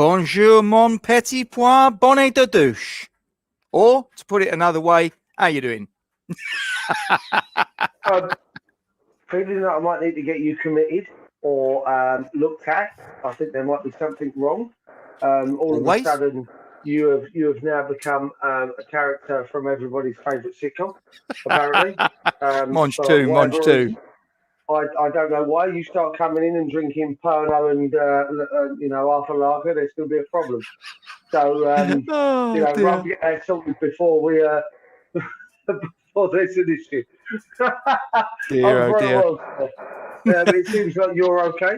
Bonjour, mon petit pois, bonnet de douche. Or, to put it another way, how you doing? Feeling that I might need to get you committed or looked at. I think there might be something wrong. All of a sudden, you have now become a character from everybody's favourite sitcom, apparently. Monch too. I don't know why you start coming in and drinking Pernod and half a lager. There's going to be a problem. So rather get that sorted before we before there's an issue. Dear. It seems like you're okay.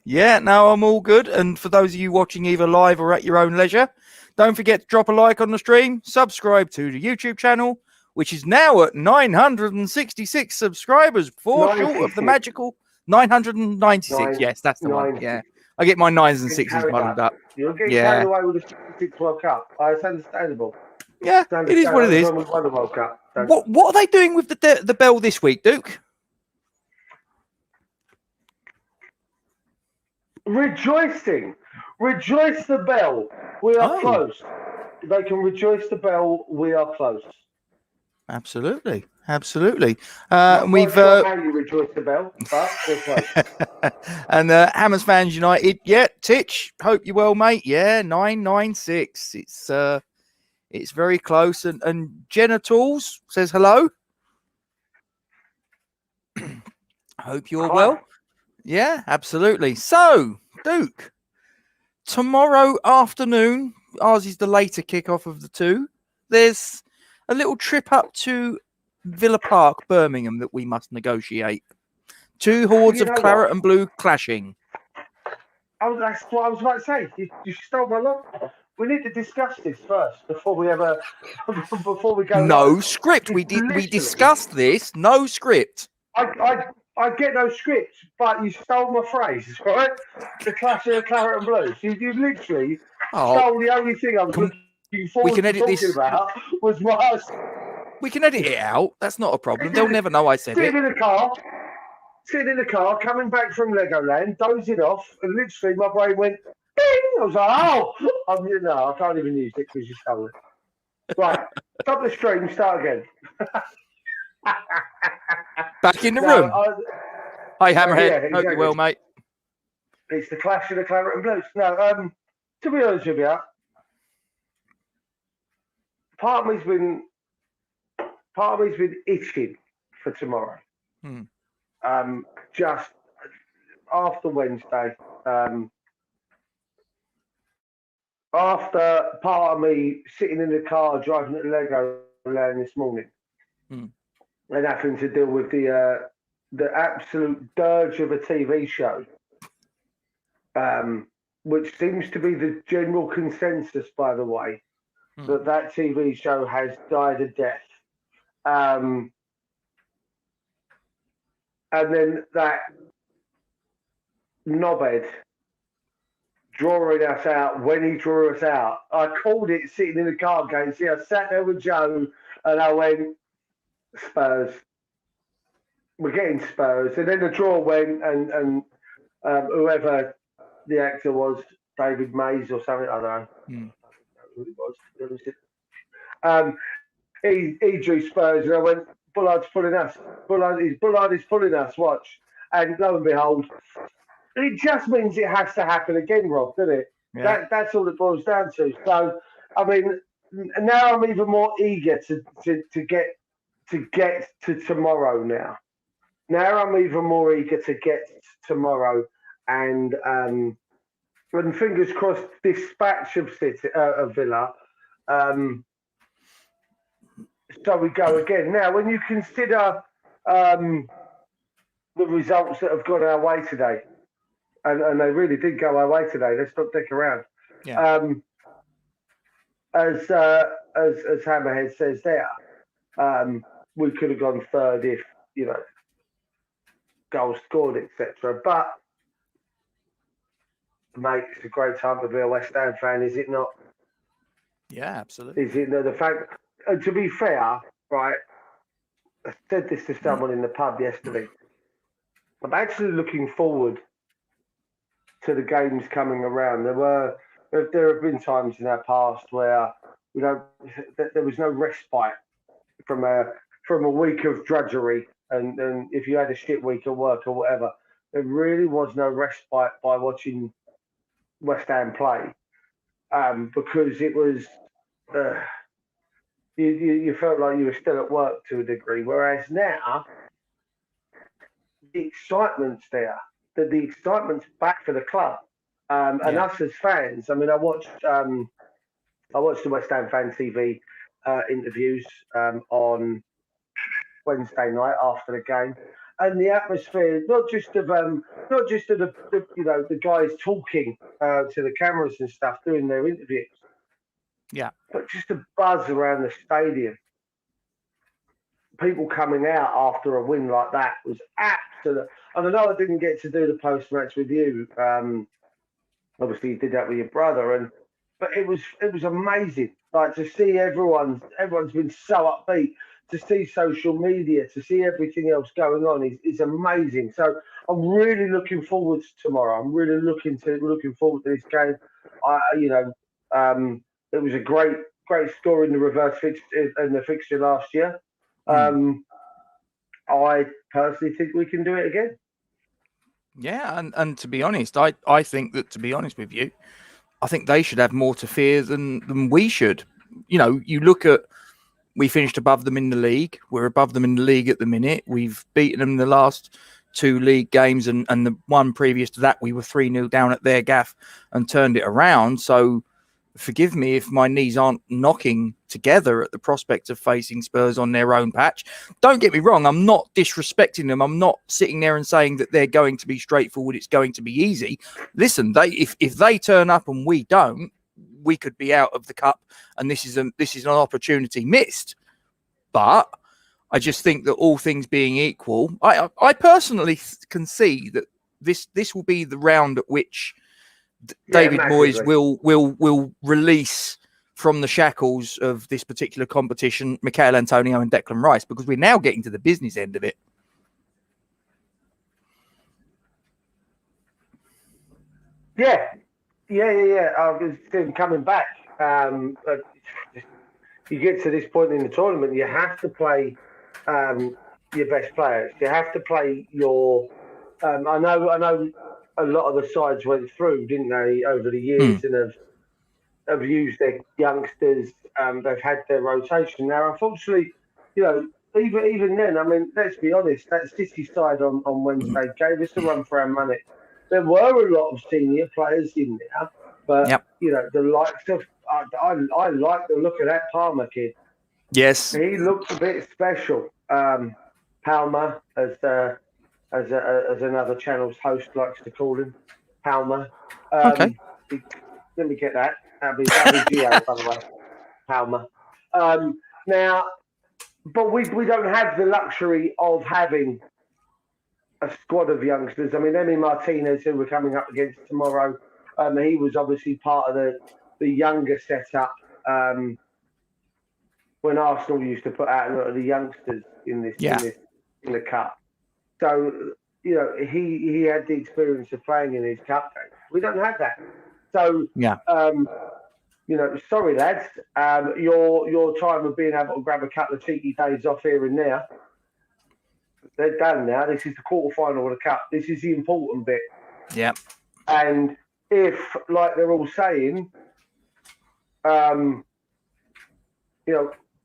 Yeah, no, I'm all good. And for those of you watching either live or at your own leisure, don't forget to drop a like on the stream, subscribe to the YouTube channel, which is now at 966 subscribers, short of the magical 996. Yes, that's the 90. One. Yeah, I get my 9s and 6s muddled up. You're getting carried away with the 66 World Cup. It's understandable. Yeah, it is what it is. We won the World Cup. So. What are they doing with the bell this week, Duke? Rejoicing. Rejoice the bell. We are close. They can rejoice the bell. We are close. Absolutely. We've how you rejoice the bell, but we're close. And Hammers Fans United. Yeah, Titch. Hope you're well, mate. Yeah, 996. It's very close. And Genitals says hello. Hope you're well. Yeah, absolutely. So, Duke, tomorrow afternoon, ours is the later kickoff of the two. There's a little trip up to Villa Park, Birmingham, that we must negotiate. Two hordes of Claret and Blue clashing. That's what I was about to say. You stole my line. We need to discuss this first before we go. No script. We discussed this. No script. I get no script, but you stole my phrase, right? The clash of the Claret and Blues. You literally stole the only thing I was looking forward to talking about was my. We can edit it out. That's not a problem. They'll never know I said it. Sitting in the car, coming back from Legoland, dozing off, and literally my brain went, ding! I was like, no, I can't even use it because you stole it. Right, stop the stream, start again. Back in the room. Hi, Hammerhead. Yeah, exactly. Hope you're well, mate. It's the clash of the Claret and Blues. No, to be honest with you, part of me's been itching for tomorrow. Just after Wednesday, after part of me sitting in the car driving at Legoland this morning. And having to deal with the absolute dirge of a TV show, which seems to be the general consensus, by the way, that TV show has died a death. And then that knobhead drawing us out when he drew us out. I called it sitting in the car going, see, I sat there with Joe and I went, Spurs. We're getting Spurs. And then the draw went and whoever the actor was, David Moyes or something, I don't know. I don't know who it was. He drew Spurs and I went, Bullard's pulling us. Bullard is pulling us, watch. And lo and behold, it just means it has to happen again, Rob, doesn't it? Yeah. That's all it boils down to. So, I mean, now I'm even more eager to get to tomorrow now. Now I'm even more eager to get to tomorrow and fingers crossed dispatch of Villa. So we go again. Now, when you consider the results that have gone our way today, and they really did go our way today, let's not dick around. Yeah. As Hammerhead says there, we could have gone third if, goals scored, etc. But, mate, it's a great time to be a West Ham fan, is it not? Yeah, absolutely. Is it not? The fact, to be fair, right, I said this to someone in the pub yesterday. I'm actually looking forward to the games coming around. There there have been times in our past where there was no respite from a week of drudgery, and if you had a shit week at work or whatever, there really was no respite by watching West Ham play, because it was you felt like you were still at work to a degree, whereas now the excitement's there, that the excitement's back for the club, and us as fans. I mean, I watched the West Ham fan TV interviews on Wednesday night after the game, and the atmosphere, not just of the guys talking to the cameras and stuff, doing their interviews, but just a buzz around the stadium. People coming out after a win like that was absolute. And I know I didn't get to do the post match with you. Obviously, you did that with your brother, but it was amazing. Like, to see everyone's been so upbeat. To see social media, to see everything else going on is amazing. So I'm really looking forward to tomorrow. I'm really looking forward to this game. It was a great score in the reverse fixture in the fixture last year. I personally think we can do it again. Yeah, and to be honest, I think that, to be honest with you, I think they should have more to fear than we should. You know, you look at, we finished above them in the league. We're above them in the league at the minute. We've beaten them in the last 2 league games, and the one previous to that, we were 3-0 down at their gaff and turned it around. So forgive me if my knees aren't knocking together at the prospect of facing Spurs on their own patch. Don't get me wrong, I'm not disrespecting them. I'm not sitting there and saying that they're going to be straightforward, it's going to be easy. Listen, if they turn up and we don't, we could be out of the cup, and this is an opportunity missed. But I just think that, all things being equal, I personally can see that this will be the round at which David Moyes will release from the shackles of this particular competition Michail Antonio and Declan Rice, because we're now getting to the business end of it. Yeah. I was coming back. You get to this point in the tournament, you have to play your best players. You have to play your. I know. A lot of the sides went through, didn't they, over the years, and have used their youngsters. They've had their rotation. Now, unfortunately, even then, I mean, let's be honest, that City side on Wednesday gave us a run for our money. There were a lot of senior players in there, but the likes of I like the look of that Palmer kid. Yes, he looked a bit special. Palmer, as another channel's host likes to call him, Palmer. Okay. Let me get that. That'll be Gio, by the way. Palmer. Now, but we don't have the luxury of having a squad of youngsters. I mean, Emi Martinez, who we're coming up against tomorrow, he was obviously part of the younger setup when Arsenal used to put out a lot of the youngsters in the cup. So, he had the experience of playing in his cup game. We don't have that. So, sorry, lads. Your time of being able to grab a couple of cheeky days off here and there, they're done now. This is the quarterfinal of the cup. This is the important bit. Yeah. And if, like they're all saying,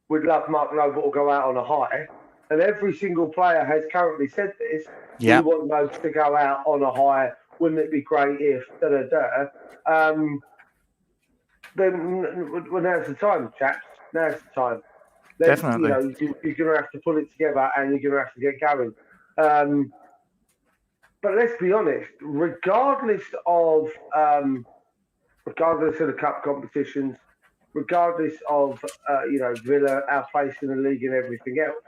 we'd love Mark Noble to go out on a high, and every single player has currently said this. Yeah. We want Noble to go out on a high. Wouldn't it be great if then now's the time, chaps. Now's the time. Definitely. You're going to have to pull it together, and you're going to have to get going. But let's be honest. Regardless of the cup competitions, regardless of Villa, our place in the league, and everything else,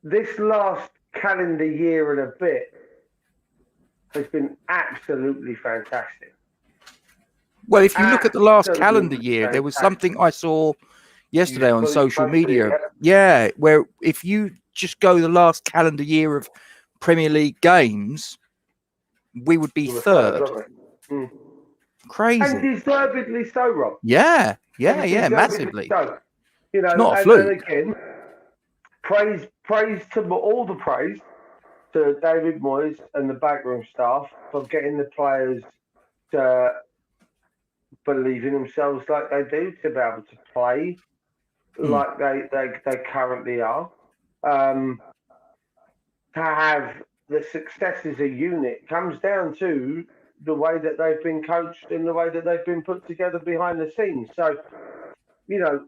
this last calendar year and a bit has been absolutely fantastic. Well, if you look at the last calendar year, there was something I saw yesterday on social media. Yeah, where if you just go the last calendar year of Premier League games, we would be We were third. weren't we? Mm. Crazy. And deservedly so, Rob. Yeah, Deservedly massively. So, you know, Not a fluke. and again, praise to all the praise to David Moyes and the backroom staff for getting the players to believe in themselves like they do, to be able to play like they currently are. To have the success as a unit comes down to the way that they've been coached and the way that they've been put together behind the scenes. So, you know,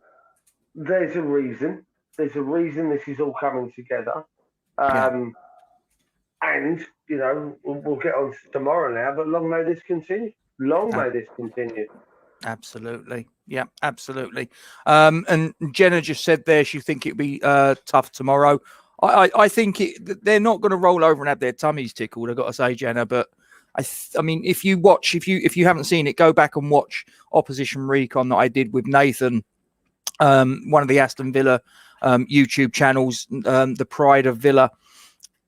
there's a reason. There's a reason this is all coming together. And, you know, we'll get on to tomorrow now, but long may this continue. Long may this continue. Absolutely. Yeah, absolutely. And Jenna just said there she think it'd be tough tomorrow. I think they're not going to roll over and have their tummies tickled, I've got to say, Jenna. But I mean, if you haven't seen it, go back and watch Opposition Recon that I did with Nathan, one of the Aston Villa YouTube channels, the Pride of Villa.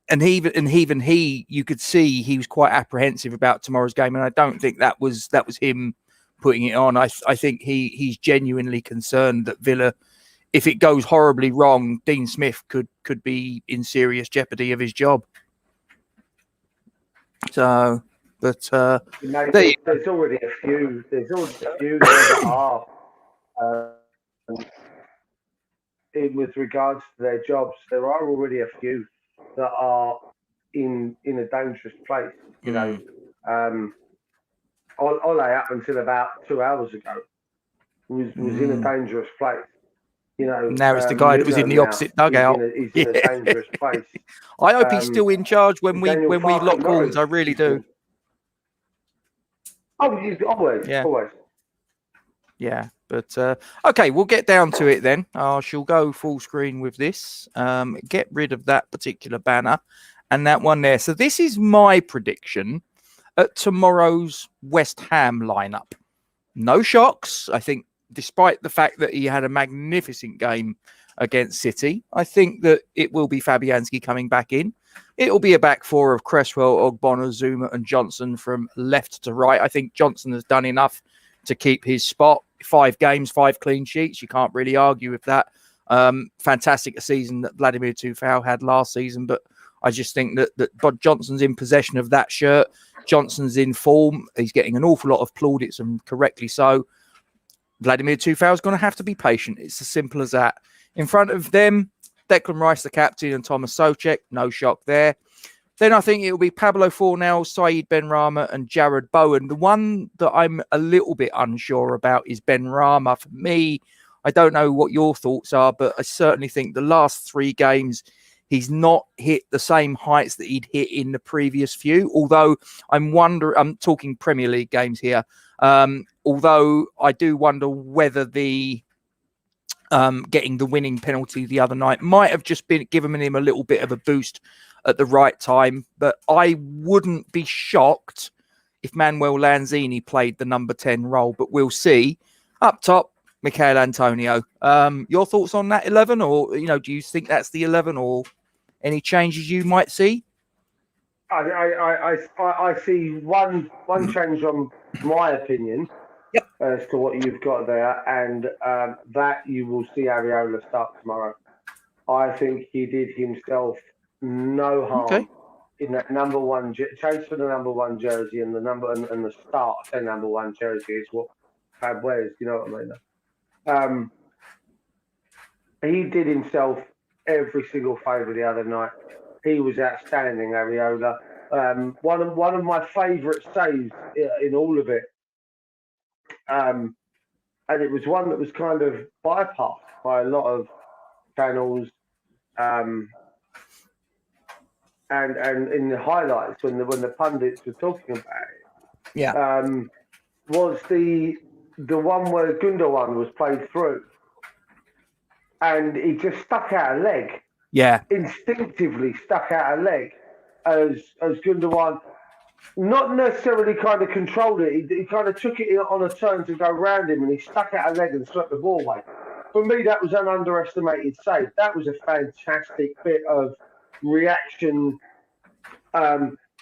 And even he, you could see he was quite apprehensive about tomorrow's game, and I don't think that was him putting it on. I think he's genuinely concerned that Villa, if it goes horribly wrong, Dean Smith could be in serious jeopardy of his job. So, but there's already a few. There's already a few that are with regards to their jobs. There are already a few that are in a dangerous place. You know, Ole up until about 2 hours ago was in a dangerous place. You know, now it's the guy that was in the opposite dugout. He's in a dangerous place. I hope he's still in charge when we lock horns. I really do. Oh, always. Yeah, but okay, we'll get down to it then. I shall go full screen with this. Get rid of that particular banner and that one there. So this is my prediction at tomorrow's West Ham lineup. No shocks. I think despite the fact that he had a magnificent game against City, I think that it will be Fabianski coming back in. It'll be a back four of Cresswell, Ogbonna, Zuma and Johnson from left to right. I think Johnson has done enough to keep his spot. 5 games, 5 clean sheets. You can't really argue with that. Fantastic a season that Vladimir Tufau had last season, but I just think that Bud Johnson's in possession of that shirt. Johnson's in form. He's getting an awful lot of plaudits, and correctly so. Vladimir Tufau is going to have to be patient. It's as simple as that. In front of them, Declan Rice, the captain, and Thomas Soucek. No shock there. Then I think it will be Pablo Fornell, Saeed Benrahma, and Jared Bowen. The one that I'm a little bit unsure about is Benrahma. For me, I don't know what your thoughts are, but I certainly think the last 3 games, he's not hit the same heights that he'd hit in the previous few. Although I'm talking Premier League games here. Although I do wonder whether the getting the winning penalty the other night might have just been given him a little bit of a boost at the right time. But I wouldn't be shocked if Manuel Lanzini played the number 10 role, but we'll see. Up top, Michail Antonio. Your thoughts on that 11, or do you think that's the 11, or any changes you might see? I see one change on my opinion. Yep. As to what you've got there, and that you will see Areola start tomorrow. I think he did himself no harm in that number 1 chase for the number 1 jersey, and the start of the number 1 jersey is what Fab wears. You know what I mean? He did himself every single favour the other night. He was outstanding, Areola. One of my favourite saves in all of it. And it was one that was kind of bypassed by a lot of channels, and in the highlights when the pundits were talking about it, was the one where Gundogan was played through, and he just stuck out a leg. Yeah, instinctively stuck out a leg as Gundogan. Not necessarily kind of controlled it. He kind of took it on a turn to go round him, and he stuck out a leg and swept the ball away. For me, that was an underestimated save. That was a fantastic bit of reaction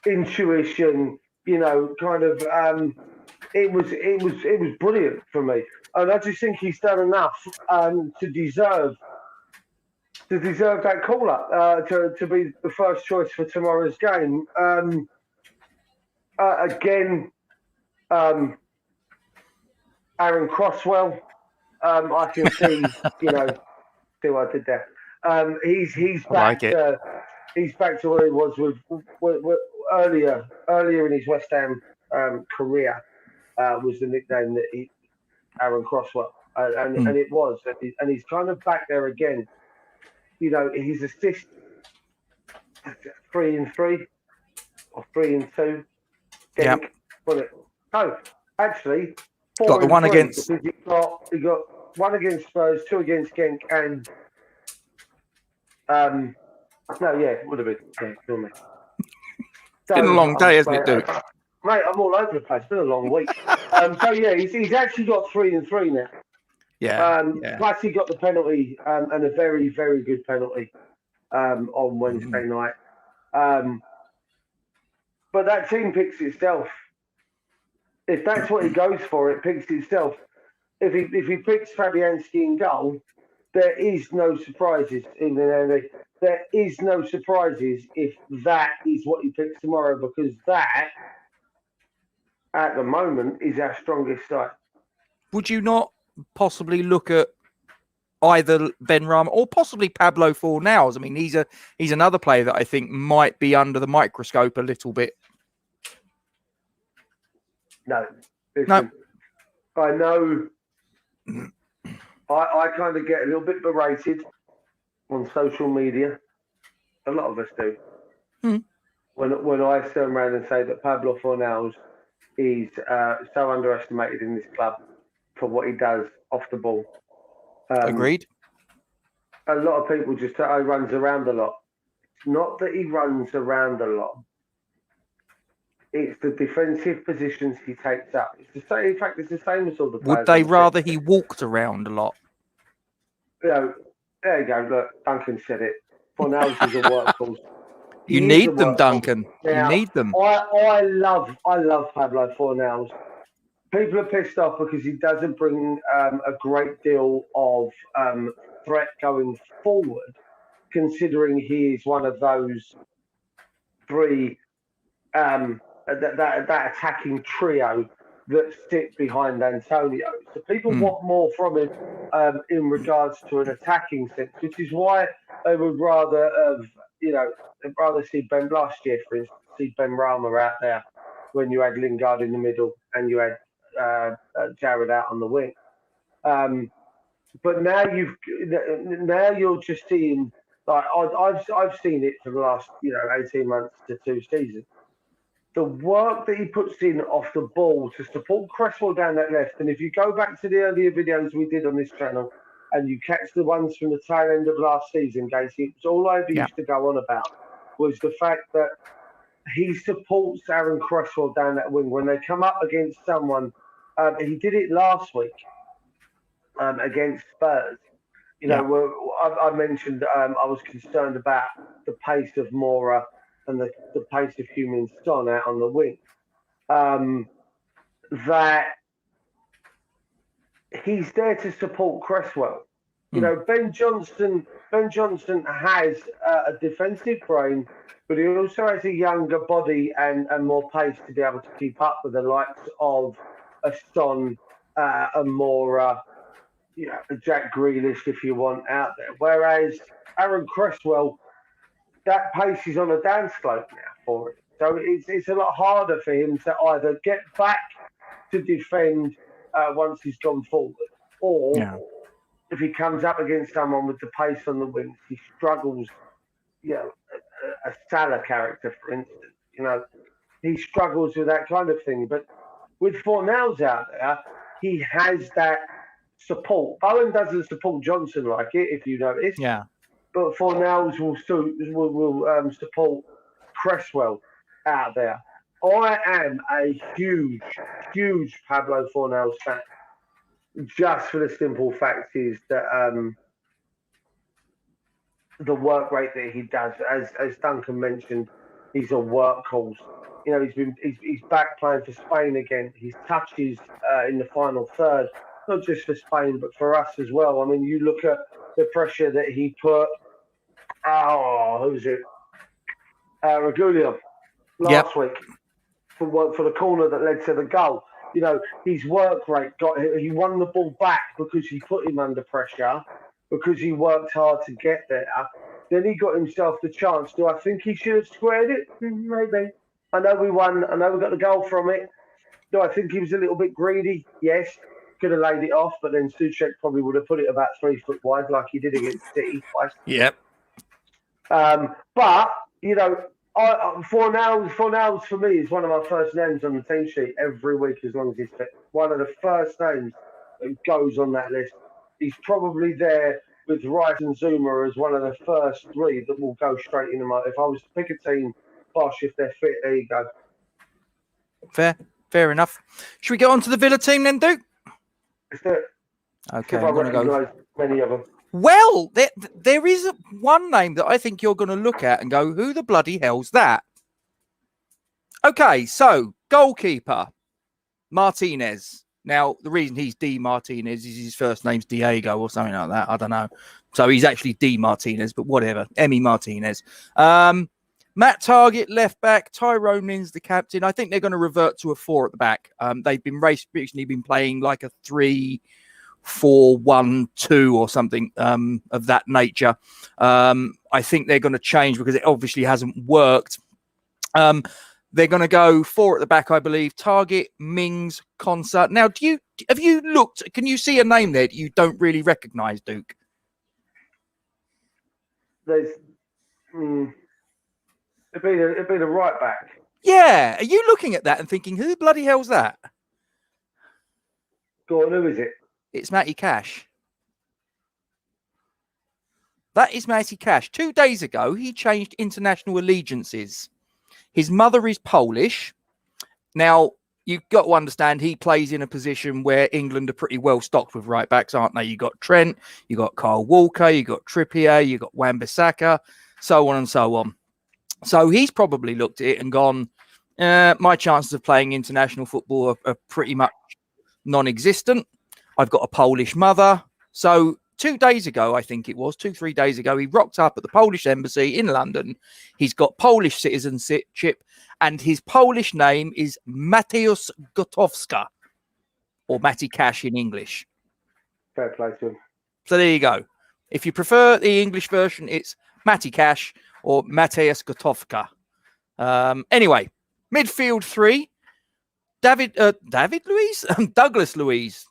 intuition, kind of. It was brilliant for me, and I just think he's done enough to deserve that call up to be the first choice for tomorrow's game. Again, Aaron Croswell. I can see, see what I did there. He's back. He's back to where he was with earlier in his West Ham career. Was the nickname that Aaron Croswell, and it was, and he's kind of back there again. His assist 3 and 3 or 3 and 2. Yeah. Oh, actually, 4 got the and one 3, against. He got 1 against Spurs, 2 against Genk, and it would have been. Yeah, kill me. It's been a long day, hasn't it, Duke? Mate, I'm all over the place. It's been a long week. He's actually got 3 and 3 now. Yeah. Plus, he got the penalty and a very, very good penalty on Wednesday night. But that team picks itself. If that's what he goes for, it picks itself. If he picks Fabianski in goal, there is no surprises in the end. There is no surprises if that is what he picks tomorrow, because that, at the moment, is our strongest side. Would you not possibly look at either Ben Rama or possibly Pablo Fornals? I mean, he's another player that I think might be under the microscope a little bit. No. Listen, no. I know I kind of get a little bit berated on social media. A lot of us do. When I turn around and say that Pablo Fornals is so underestimated in this club for what he does off the ball. Agreed. A lot of people just say, he runs around a lot. It's not that he runs around a lot. It's the defensive positions he takes up. It's the same. In fact, it's the same as all the players. Would they rather he walked around a lot? There you go. Look, Duncan said it. Fornals is a workhorse. You need them, Duncan. You need them. I love Pablo Fornals. People are pissed off because he doesn't bring a great deal of threat going forward, considering he is one of those 3 that attacking trio that sit behind Antonio. So people want more from him in regards to an attacking sense, which is why they would rather have, they'd rather see Ben last year, for instance, see Ben Rama out there when you had Lingard in the middle and you had Jared out on the wing. But now you're just seeing, like I've seen it for the last 18 months to 2 seasons. The work that he puts in off the ball to support Cresswell down that left, and if you go back to the earlier videos we did on this channel, and you catch the ones from the tail end of last season, Gacy, it's all I ever used to go on about was the fact that he supports Aaron Cresswell down that wing when they come up against someone. He did it last week against Spurs. Where I mentioned I was concerned about the pace of Mora and the pace of Heung-min Son out on the wing. That he's there to support Cresswell. Ben Johnson has a defensive brain, but he also has a younger body and more pace to be able to keep up with the likes of a Son and Mora, Jack Grealish, if you want, out there. Whereas Aaron Cresswell, that pace is on a down slope now for him. So it's a lot harder for him to either get back to defend once he's gone forward, or if he comes up against someone with the pace on the wings, he struggles. A Salah character, for instance, he struggles with that kind of thing. But with Fornals out there, he has that support. Bowen doesn't support Johnson like it, if you notice. Yeah. But Fornals will support Cresswell out there. I am a huge, huge Pablo Fornals fan. Just for the simple fact is that the work rate that he does, as Duncan mentioned, he's a workhorse. he's back playing for Spain again. His touches in the final third, not just for Spain but for us as well. I mean, you look at the pressure that he put. Who's it? Regulion last week for the corner that led to the goal. His work rate he won the ball back because he put him under pressure, because he worked hard to get there. Then he got himself the chance. Do I think he should have squared it? Maybe. I know we won. I know we got the goal from it. Do I think he was a little bit greedy? Yes. Could have laid it off, but then Souček probably would have put it about 3 foot wide like he did against City twice. Yep. But, Fornals for me is one of my first names on the team sheet every week as long as he's fit. One of the first names that goes on that list. He's probably there with Rice and Zuma as one of the first 3 that will go straight in the mark. If I was to pick a team, Bosh, if they're fit, there you go. Fair enough. Should we get on to the Villa team then, Duke? Let's do it. Okay, I'm going to go. Many of them. Well, there is one name that I think you're going to look at and go, who the bloody hell's that? Okay, so goalkeeper, Martinez. Now, the reason he's D. Martinez is his first name's Diego or something like that. I don't know. So he's actually D. Martinez, but whatever. Emmy Martinez. Matt Targett, left back. Tyrone Mings, the captain. I think they're going to revert to a 4 at the back. They've recently been playing like a 3-4-1-2 or something of that nature. I think they're going to change because it obviously hasn't worked. They're going to go 4 at the back, I believe. Targett, Mings, Konsa. Now, have you looked? Can you see a name there that you don't really recognise, Duke? There's. It'd be the right back. Yeah. Are you looking at that and thinking, who the bloody hell's that? Go on, who is it? It's Matty Cash. That is Matty Cash. 2 days ago, he changed international allegiances. His mother is Polish. Now, you've got to understand he plays in a position where England are pretty well stocked with right backs, aren't they? You got Trent, you got Kyle Walker, you got Trippier, you got Wan-Bissaka, so on and so on. So he's probably looked at it and gone, my chances of playing international football are pretty much non-existent. I've got a Polish mother. So 2 days ago, I think it was, 2-3 days ago, he rocked up at the Polish embassy in London. He's got Polish citizenship, and his Polish name is Mateusz Gotowska, or Matty Cash in English. Fair play to him. So there you go. If you prefer the English version, it's Matty Cash or Mateusz Gotowska. Anyway, midfield 3. David Luiz? Douglas Luiz.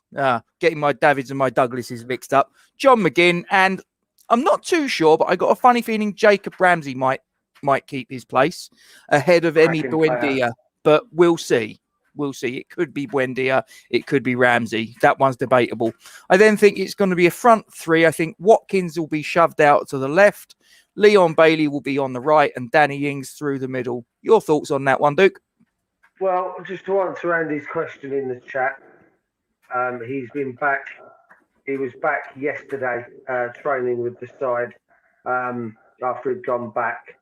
Getting my Davids and my Douglases mixed up. John McGinn. And I'm not too sure, but I got a funny feeling Jacob Ramsey might keep his place ahead of Emi Buendia. But we'll see. We'll see. It could be Buendia. It could be Ramsey. That one's debatable. I then think it's going to be a front 3. I think Watkins will be shoved out to the left. Leon Bailey will be on the right and Danny Ings through the middle. Your thoughts on that one, Duke? Well, just to answer Andy's question in the chat, he's been back. He was back yesterday training with the side after he'd gone back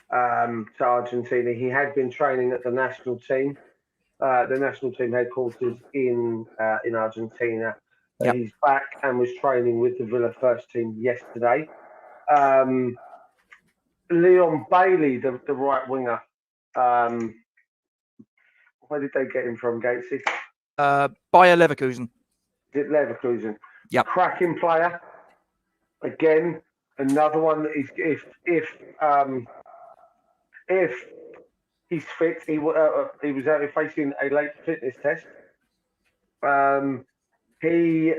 to Argentina. He had been training at the national team headquarters in Argentina. Yep. He's back and was training with the Villa first team yesterday. Leon Bailey, the right winger. Where did they get him from, Gatesy? Bayer Leverkusen. Is it Leverkusen? Yep. Cracking player. Again, another one that is if he's fit, he was out facing a late fitness test. He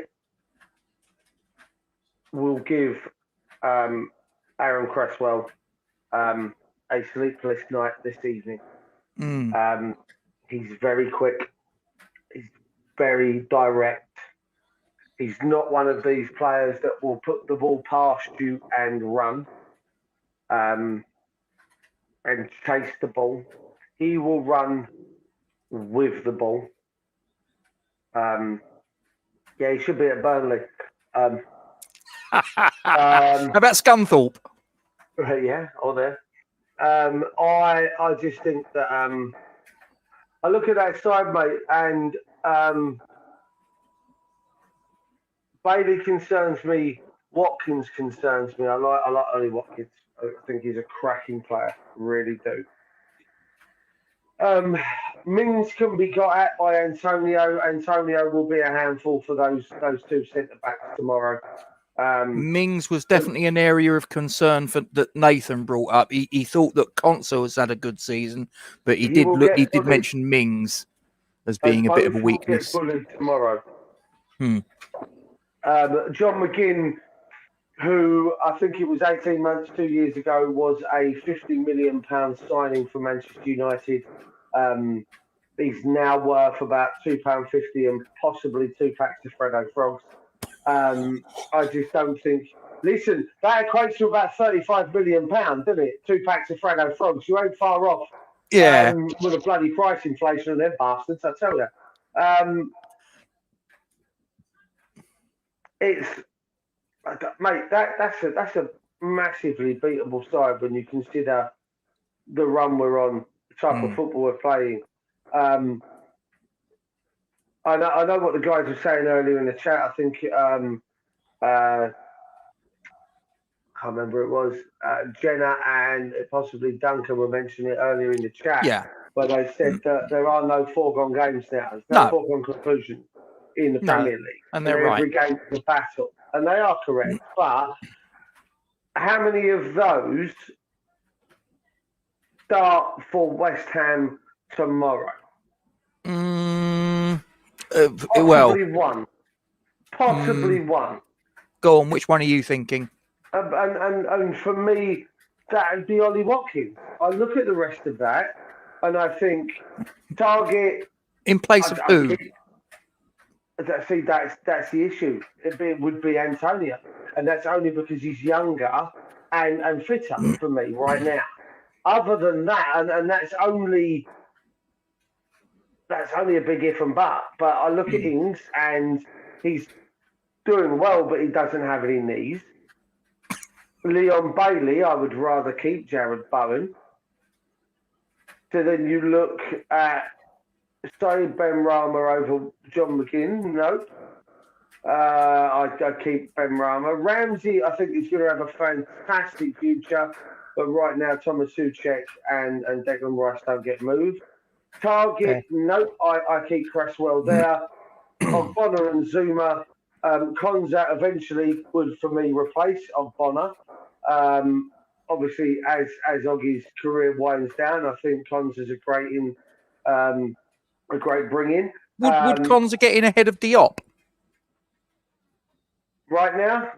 will give Aaron Cresswell a sleepless night this evening. He's very quick. He's very direct. He's not one of these players that will put the ball past you and run and chase the ball. He will run with the ball. Yeah, he should be at Burnley. How about Scunthorpe? Yeah, or there. I just think that I look at that side, mate, and Bailey concerns me. Watkins concerns me. I like Ollie Watkins. I think he's a cracking player. Really do. Mings can be got at by Antonio. Antonio will be a handful for those two centre backs tomorrow. Mings was definitely an area of concern that Nathan brought up. He thought that Conso has had a good season, but he did mention Mings as being a bit of a weakness. Will get bullied tomorrow. Hmm. John McGinn, who I think it was 18 months, 2 years ago, was a £50 million signing for Manchester United. He's now worth about £2.50 and possibly 2 packs of Freddo Frogs. I just don't think. Listen, that equates to about £35 million, doesn't it? 2 packs of Freddo Frogs. You ain't far off. Yeah. With a bloody price inflation on them bastards, I tell you. It's, mate, that's a massively beatable side when you consider the run we're on, the type of football we're playing. I know what the guys were saying earlier in the chat. I think I can't remember who it was. Jenna and possibly Duncan were mentioning it earlier in the chat. Yeah. Where they said that there are no foregone games now. There's no foregone conclusions in the Premier League. And they're right. Every game is a battle. And they are correct. But how many of those start for West Ham tomorrow? Possibly one. Possibly one. Go on, which one are you thinking? And for me, that would be Ollie Watkins. I look at the rest of that and I think Target in place of who? See, that's the issue. It would be Antonio, and that's only because he's younger and fitter for me right now. Other than that, and that's only a big if and but. But I look at Ings and he's doing well, but he doesn't have any knees. Leon Bailey, I would rather keep Jared Bowen. So then you look at Saeed Benrahma over John McGinn. No. I keep Benrahma. Ramsey, I think he's going to have a fantastic future. But right now, Thomas Suchek and Declan Rice don't get moved. Target, nope. I keep Cresswell there. Bonner and Zuma. Konza eventually would, for me, replace Bonner. Obviously, as Oggy's career winds down, I think Konza's a great bring-in. Would Konza get in ahead of Diop? Right now?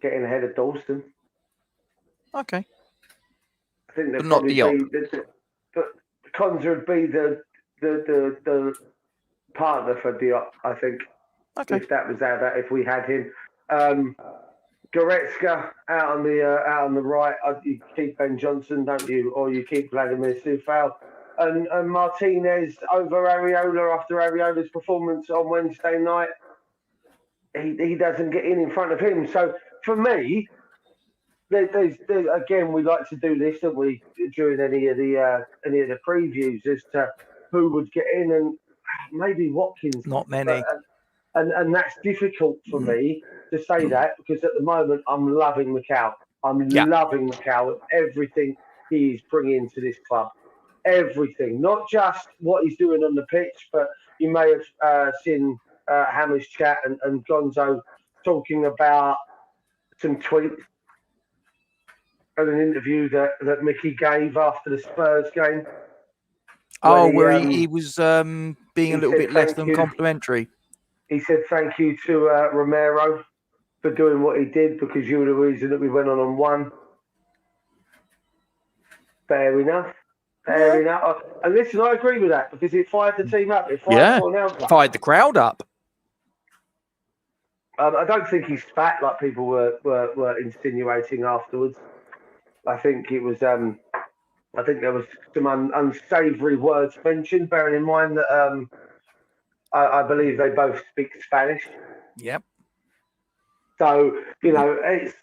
Getting ahead of Dalston. Okay. I think but not Diop. But Konza would be the partner for Diop, I think. Okay. If that was if we had him. Goretzka out on the right. You keep Ben Johnson, don't you? Or you keep Vladimir Sufal. And Martinez over Areola after Areola's performance on Wednesday night. He doesn't get in front of him. So for me, there's again, we like to do this, don't we, during any of the previews as to who would get in, and maybe Watkins. Not many. And that's difficult for me to say that because at the moment I'm loving Macau. I'm loving Macau with everything he is bringing to this club. Everything, not just what he's doing on the pitch, but you may have seen Hammer's chat and Gonzo talking about some tweets and an interview that Mickey gave after the Spurs game. Where he was being a little bit less than complimentary. He said thank you to Romero for doing what he did because you were the reason that we went on one. Fair enough. Fair enough. And listen, I agree with that because it fired the team up. It fired the crowd up. I don't think he's fat like people were insinuating afterwards. I think it was. I think there was some unsavoury words mentioned. Bearing in mind that I believe they both speak Spanish. Yep. So it's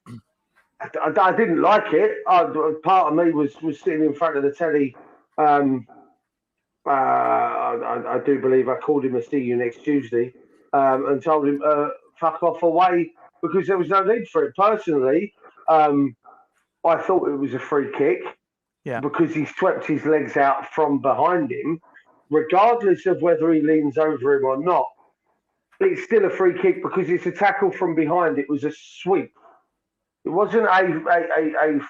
I didn't like it. Part of me was sitting in front of the telly. I do believe I called him a see you next Tuesday, and told him fuck off away because there was no need for it. Personally, I thought it was a free kick because he swept his legs out from behind him, regardless of whether he leans over him or not. It's still a free kick because it's a tackle from behind. It was a sweep. It wasn't a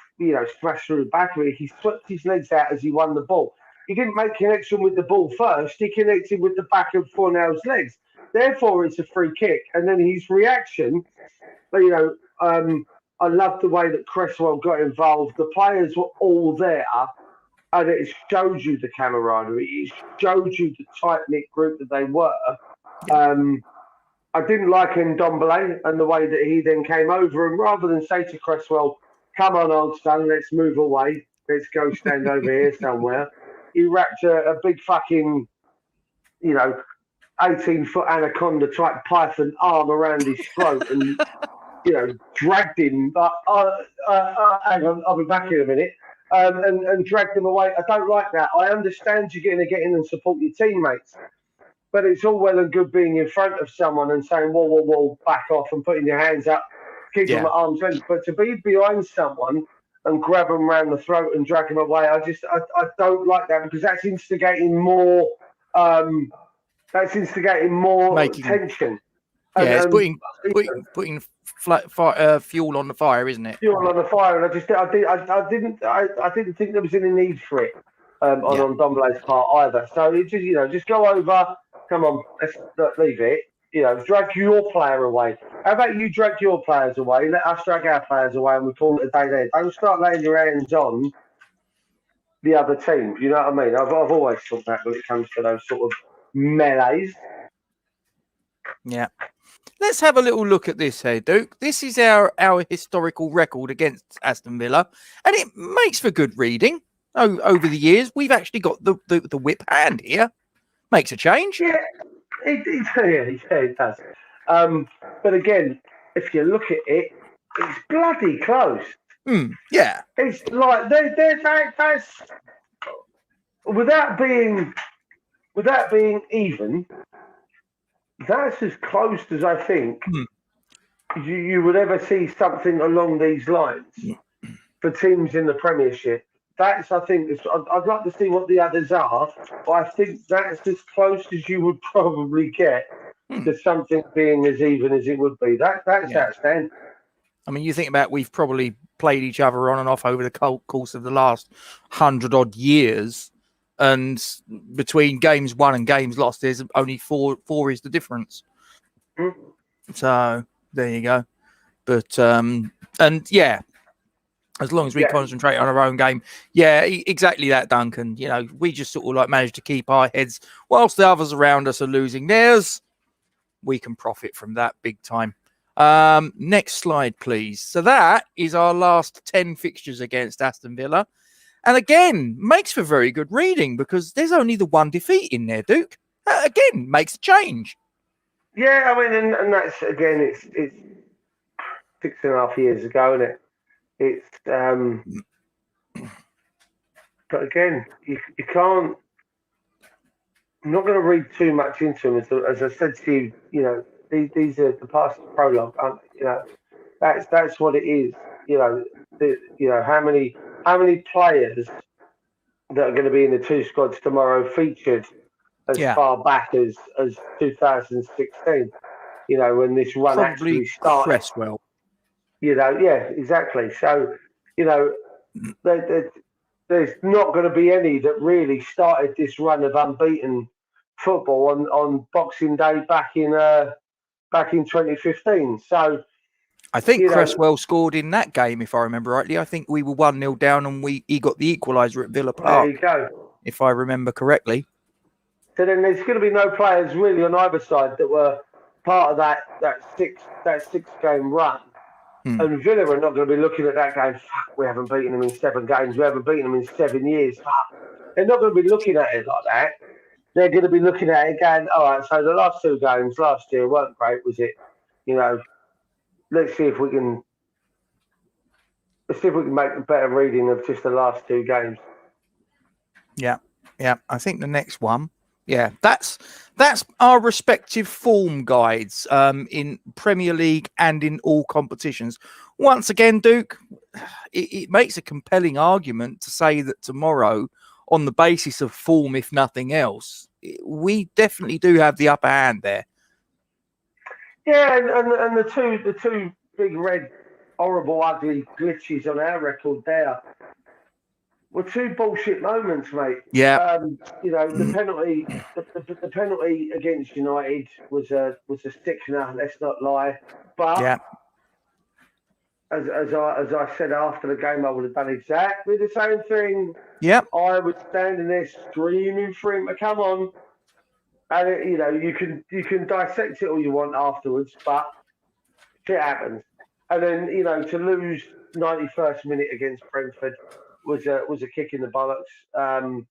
smash through the back of it. He swept his legs out as he won the ball. He didn't make connection with the ball first. He connected with the back of Fornell's legs. Therefore, it's a free kick. And then his reaction, I love the way that Cresswell got involved. The players were all there, and it showed you the camaraderie. It showed you the tight-knit group that they were. I didn't like Ndombele and the way that he then came over, and rather than say to Cresswell, come on, old son, let's move away. Let's go stand over here somewhere. He wrapped a big fucking, 18-foot anaconda-type python arm around his throat and, dragged him. Hang on, I'll be back in a minute. And dragged him away. I don't like that. I understand you're going to get in and support your teammates. But it's all well and good being in front of someone and saying, whoa, back off and putting your hands up, keep them at arm's length. But to be behind someone and grab them around the throat and drag them away, I don't like that because that's instigating more tension. Yeah, it's putting fuel on the fire, isn't it? Fuel on the fire, and I didn't think there was any need for it on Ndombele's part either. So it just go over. Come on, let's leave it. Drag your player away. How about you drag your players away? Let us drag our players away, and we call it a day there. Don't start laying your hands on the other team. You know what I mean? I've always thought that when it comes to those sort of melees. Yeah. Let's have a little look at this here, Duke. This is our historical record against Aston Villa, and it makes for good reading. Over the years, we've actually got the whip hand here. Makes a change. Yeah, it does. But again, if you look at it, it's bloody close. Yeah. It's like that's without being even. That's as close as I think you would ever see something along these lines for teams in the Premiership. I think, I'd like to see what the others are, but I think that's as close as you would probably get to something being as even as it would be. That's outstanding. I mean, you think about we've probably played each other on and off over the course of the last 100-odd years, and between games won and games lost, there's only four is the difference. So there you go. But as long as we concentrate on our own game. Yeah, exactly that, Duncan. We just sort of manage to keep our heads whilst the others around us are losing theirs. We can profit from that big time. Next slide, please. So that is our last 10 fixtures against Aston Villa. And again, makes for very good reading because there's only the one defeat in there, Duke. Again, makes a change. Yeah, I mean, and that's, again, it's 6.5 years ago, isn't it? It's but again, you can't. I'm not going to read too much into them. As I said to you, these are the past prologue. That's what it is. How many players that are going to be in the two squads tomorrow featured as far back as 2016. When this run probably actually started. Cresswell. Exactly. So, there's not going to be any that really started this run of unbeaten football on Boxing Day back in 2015. So, I think Cresswell scored in that game, if I remember rightly. I think we were 1-0 down, and he got the equaliser at Villa Park. There you go. If I remember correctly. So then there's going to be no players really on either side that were part of that six-game run. And Villa are not going to be looking at that game, fuck, we haven't beaten them in 7 games, we haven't beaten them in 7 years. Fuck. They're not going to be looking at it like that. They're going to be looking at it going, all right, so the last 2 games last year weren't great, was it? Let's see if we can Let's see if we can make a better reading of just the last two games. Yeah. I think the next one. Yeah, that's our respective form guides in Premier League and in all competitions. Once again, Duke, it makes a compelling argument to say that tomorrow, on the basis of form, if nothing else, we definitely do have the upper hand there. Yeah, and the two big red, horrible, ugly glitches on our record there were two bullshit moments, mate. Yeah. The penalty, the penalty against United was a sickener. Let's not lie. But yeah. as I said after the game, I would have done exactly the same thing. Yep. I was standing there screaming for him to come on, and you can dissect it all you want afterwards, but shit happens. And then to lose 91st minute against Brentford was a kick in the bollocks.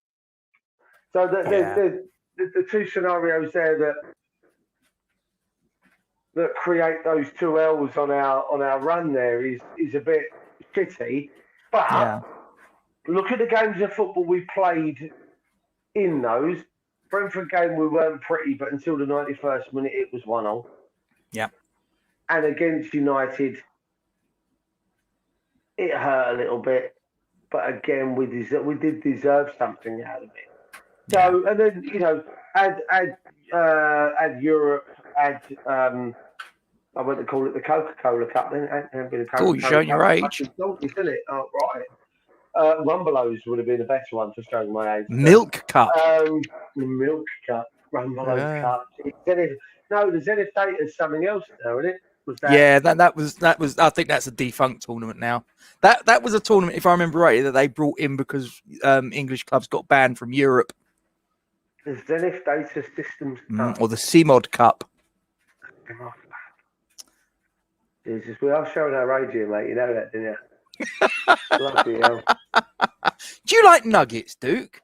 So the two scenarios there that create those two L's on our run there is a bit shitty. But look at the games of football we played in those. Brentford game we weren't pretty, but until the 91st minute it was 1-1. Yeah. And against United, it hurt a little bit. But again, we did deserve something out of it. So, and then, add Europe, add, I went to call it the Coca-Cola Cup then. Oh, you're showing your age. Isn't it? Oh, right. Rumbelows would have been the best one for showing my age. Milk Cup. Milk Cup. Rumbelows Cup. The Zenith Data is something else now, isn't it? That was. I think that's a defunct tournament now. That was a tournament, if I remember rightly, that they brought in because English clubs got banned from Europe. The Zenith Data Systems Cup. Or the CMOD Cup. Jesus, we are showing our age here, mate. You know that, didn't you? Bloody hell. Do you like nuggets, Duke?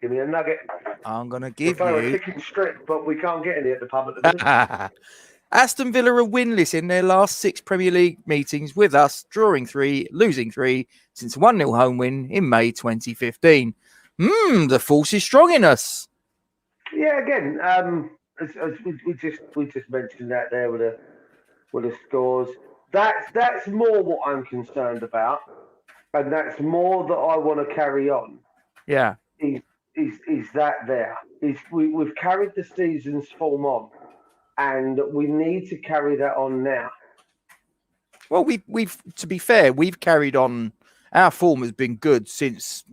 Give me a nugget. I'm going to give you a chicken strip, but we can't get any at the pub at the minute. Aston Villa are winless in their last 6 Premier League meetings, with us drawing 3, losing 3 since a 1-0 home win in May 2015. The force is strong in us. Yeah, again, as we just mentioned that there with the scores. That's more what I'm concerned about, and that's more that I want to carry on. Yeah, is that there? We've carried the season's form on. And we need to carry that on now. Well, we've to be fair, we've carried on. Our form has been good since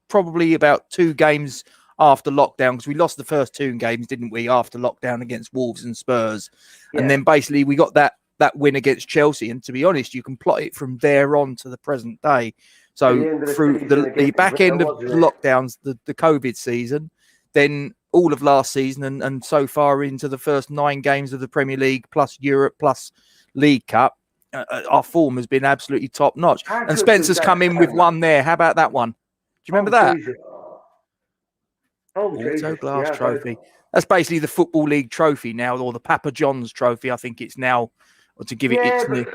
probably about 2 games after lockdown, because we lost the first 2 games, didn't we? After lockdown against Wolves and Spurs, and then basically we got that win against Chelsea. And to be honest, you can plot it from there on to the present day. So through the back end of the lockdowns, the COVID season, then all of last season and so far into the first 9 games of the Premier League plus Europe plus League Cup, our form has been absolutely top notch. And Spencer's come in with one there. How about that one? Do you remember that? Jesus. Auto Glass Trophy. That's basically the Football League trophy now, or the Papa John's trophy, I think it's now, or to give it its new.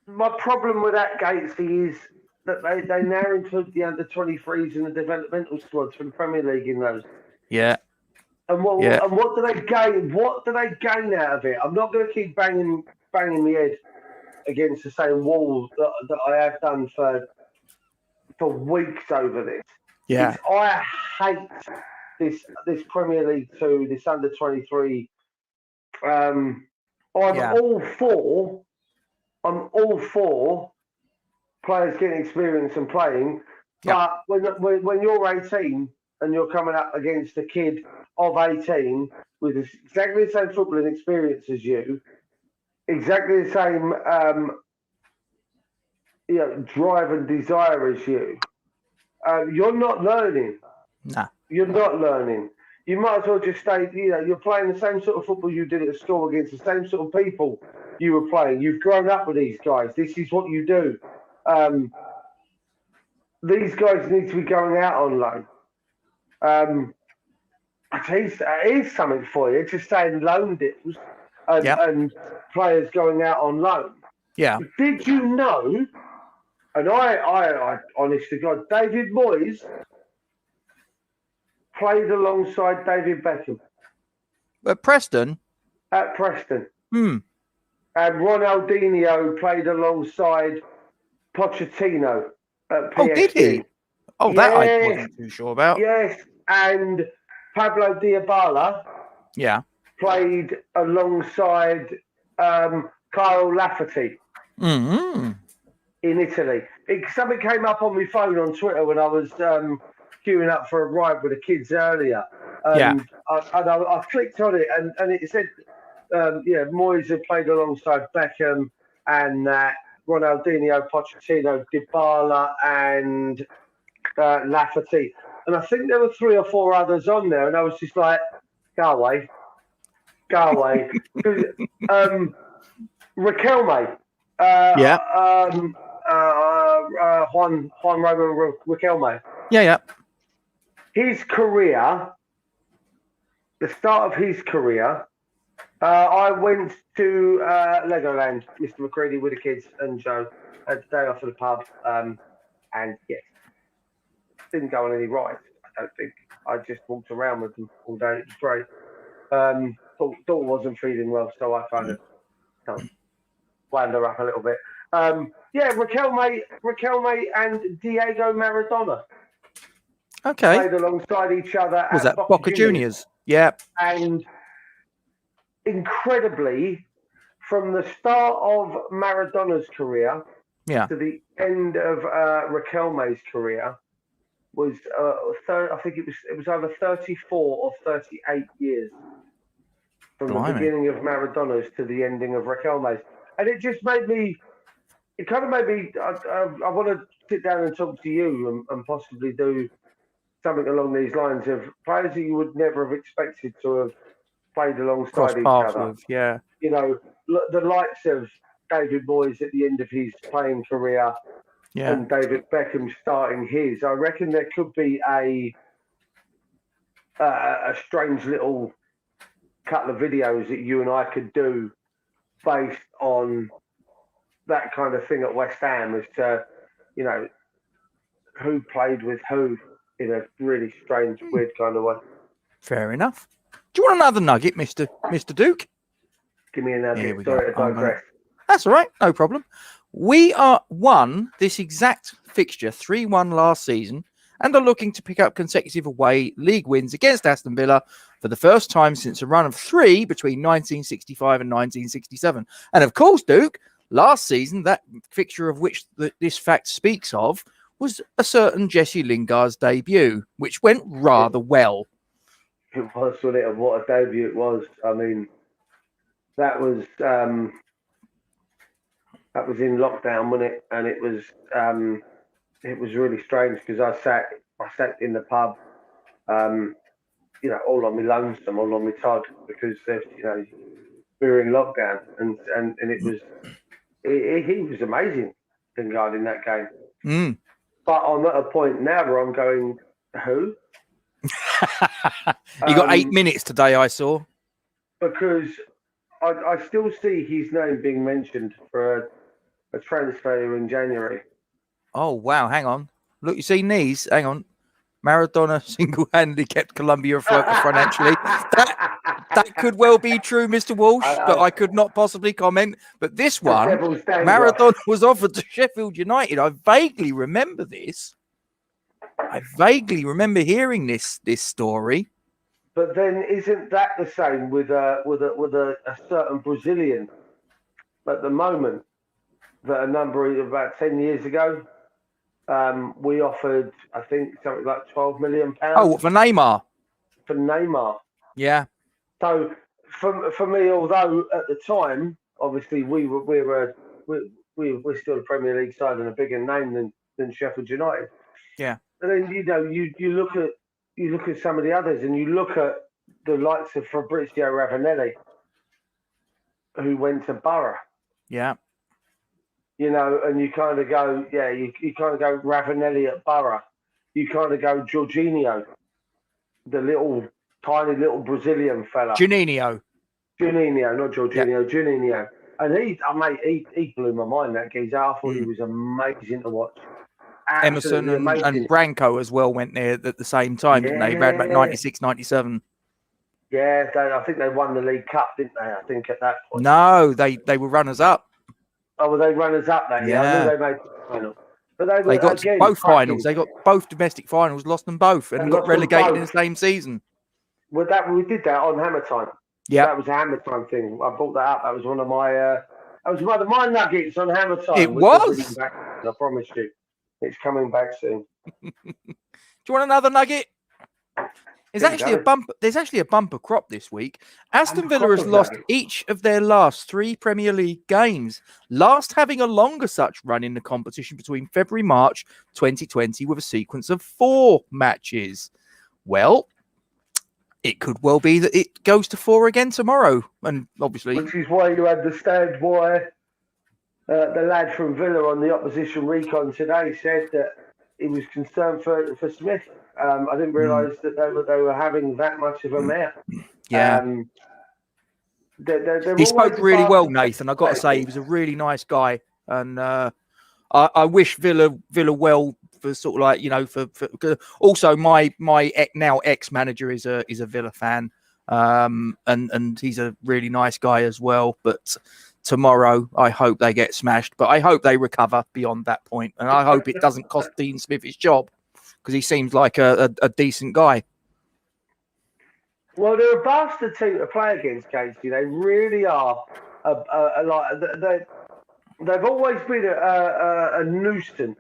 My problem with that, Gatesy, is that they now include the under-23s and the developmental squads for the Premier League in those. Yeah. And what do they gain? What do they gain out of it? I'm not going to keep banging my head against the same wall that I have done for weeks over this. Yeah. I hate this Premier League 2, this under 23. I'm all for players getting experience and playing. But when you're 18 and you're coming up against a kid of 18 with exactly the same footballing experience as you, exactly the same drive and desire as you, you're not learning. Nah. You're not learning. You might as well just stay, you're playing the same sort of football you did at school against the same sort of people you were playing. You've grown up with these guys. This is what you do. These guys need to be going out on loan. Here's something for you, just saying loan deals and players going out on loan. Yeah. Did you know And I honest to God, David Moyes played alongside David Beckham At Preston? at Preston. Hmm. And Ronaldinho played alongside Pochettino at PSG. Oh, did he? Oh, that I Yes, wasn't too sure about. yes. And Pablo Dybala Yeah. played alongside Kyle Lafferty Mm-hmm. in Italy. Something came up on my phone on Twitter when I was queuing up for a ride with the kids earlier. Yeah. And I clicked on it and it said, Moyes had played alongside Beckham and Ronaldinho, Pochettino, Dybala and Lafferty. And I think there were 3 or 4 others on there. And I was just like, go away. Riquelme. Yeah. Juan Roman Riquelme. Yeah. His career, the start of his career, I went to Legoland, Mr. McCready, with the kids and Joe, had a day off at the pub, and yes, didn't go on any rides, I don't think. I just walked around with them all day. It was great. Thought wasn't feeling well, so I kind of wound her up a little bit. Riquelme and Diego Maradona. Okay. Played alongside each other Was at that Boca Juniors? Yeah. And incredibly, from the start of Maradona's career to the end of Riquelme's career was I think it was over 34 or 38 years from the beginning of Maradona's to the ending of Riquelme's, and it just made me. It kind of made me. I want to sit down and talk to you and possibly do something along these lines of players that you would never have expected to have played alongside each other. With, yeah. You know, the likes of David Moyes at the end of his playing career and David Beckham starting his. I reckon there could be a strange little couple of videos that you and I could do based on that kind of thing at West Ham as to, you know, who played with who in a really strange, weird kind of way. Fair enough. Do you want another nugget, Mr. Duke? Give me a nugget. Sorry to digress. That's all right. No problem. We won this exact fixture 3-1 last season and are looking to pick up consecutive away league wins against Aston Villa for the first time since a run of 3 between 1965 and 1967. And of course, Duke, last season, that fixture of which this fact speaks of was a certain Jesse Lingard's debut, which went rather well. It was, wasn't it? And what a debut it was. I mean, that was in lockdown, wasn't it? And it was really strange because I sat in the pub, all on my lonesome, all on my Todd, because we were in lockdown, and it was he was amazing, Lingard, in that game. Mm. But I'm at a point now where I'm going, who? He got 8 minutes today, I saw. Because I still see his name being mentioned for a transfer in January. Oh, wow. Hang on. Look, you see knees? Hang on. Maradona single-handedly kept Colombia afloat financially. That could well be true, Mr. Walsh, but I could not possibly comment. But this one, Maradona was offered to Sheffield United. I vaguely remember this. I vaguely remember hearing this story. But then, isn't that the same with a certain Brazilian at the moment? That about 10 years ago, we offered, I think, something like £12 million. Oh, for Neymar. For Neymar. Yeah. So for me, although at the time, obviously we're still a Premier League side and a bigger name than Sheffield United. Yeah. And then you look at some of the others, and you look at the likes of Fabrizio Ravanelli, who went to Borough. Yeah. And you kind of go, you kind of go Ravanelli at Borough. You kind of go Jorginho, the tiny little Brazilian fella. Juninho, not Jorginho, Juninho. And he blew my mind, that geezer. I thought he was amazing to watch. Emerson Absolutely and Branco as well went there at the same time, didn't they? Around about 96, 97. Yeah, I think they won the League Cup, didn't they? I think at that point. No, they were runners up. Oh, were they runners up that year? I knew they made the final. But they got again, both finals. They got both domestic finals, lost them both, and got relegated in the same season. Well, we did that on Hammer Time. Yeah, that was a Hammer Time thing. I brought that up. That was one of my. That was one of my nuggets on Hammer Time. It was. I promise you, it's coming back soon. Do you want another nugget? There's actually a bumper crop this week. Aston Villa has lost each of their last 3 Premier League games, last having a longer such run in the competition between February-March 2020 with a sequence of 4 matches. Well, it could well be that it goes to 4 again tomorrow, and obviously, which is why you understand why the lad from Villa on the opposition recon today said that he was concerned for Smith. I didn't realise that they were having that much of a mare. Yeah. He spoke really well, Nathan. I've got to say, he was a really nice guy, and I wish Villa well for sort of like, for also my now ex-manager is a Villa fan, and he's a really nice guy as well. But tomorrow, I hope they get smashed, but I hope they recover beyond that point, and I hope it doesn't cost Dean Smith his job, because he seems like a decent guy. Well, they're a bastard team to play against, Casey. They really are. They've always been a nuisance,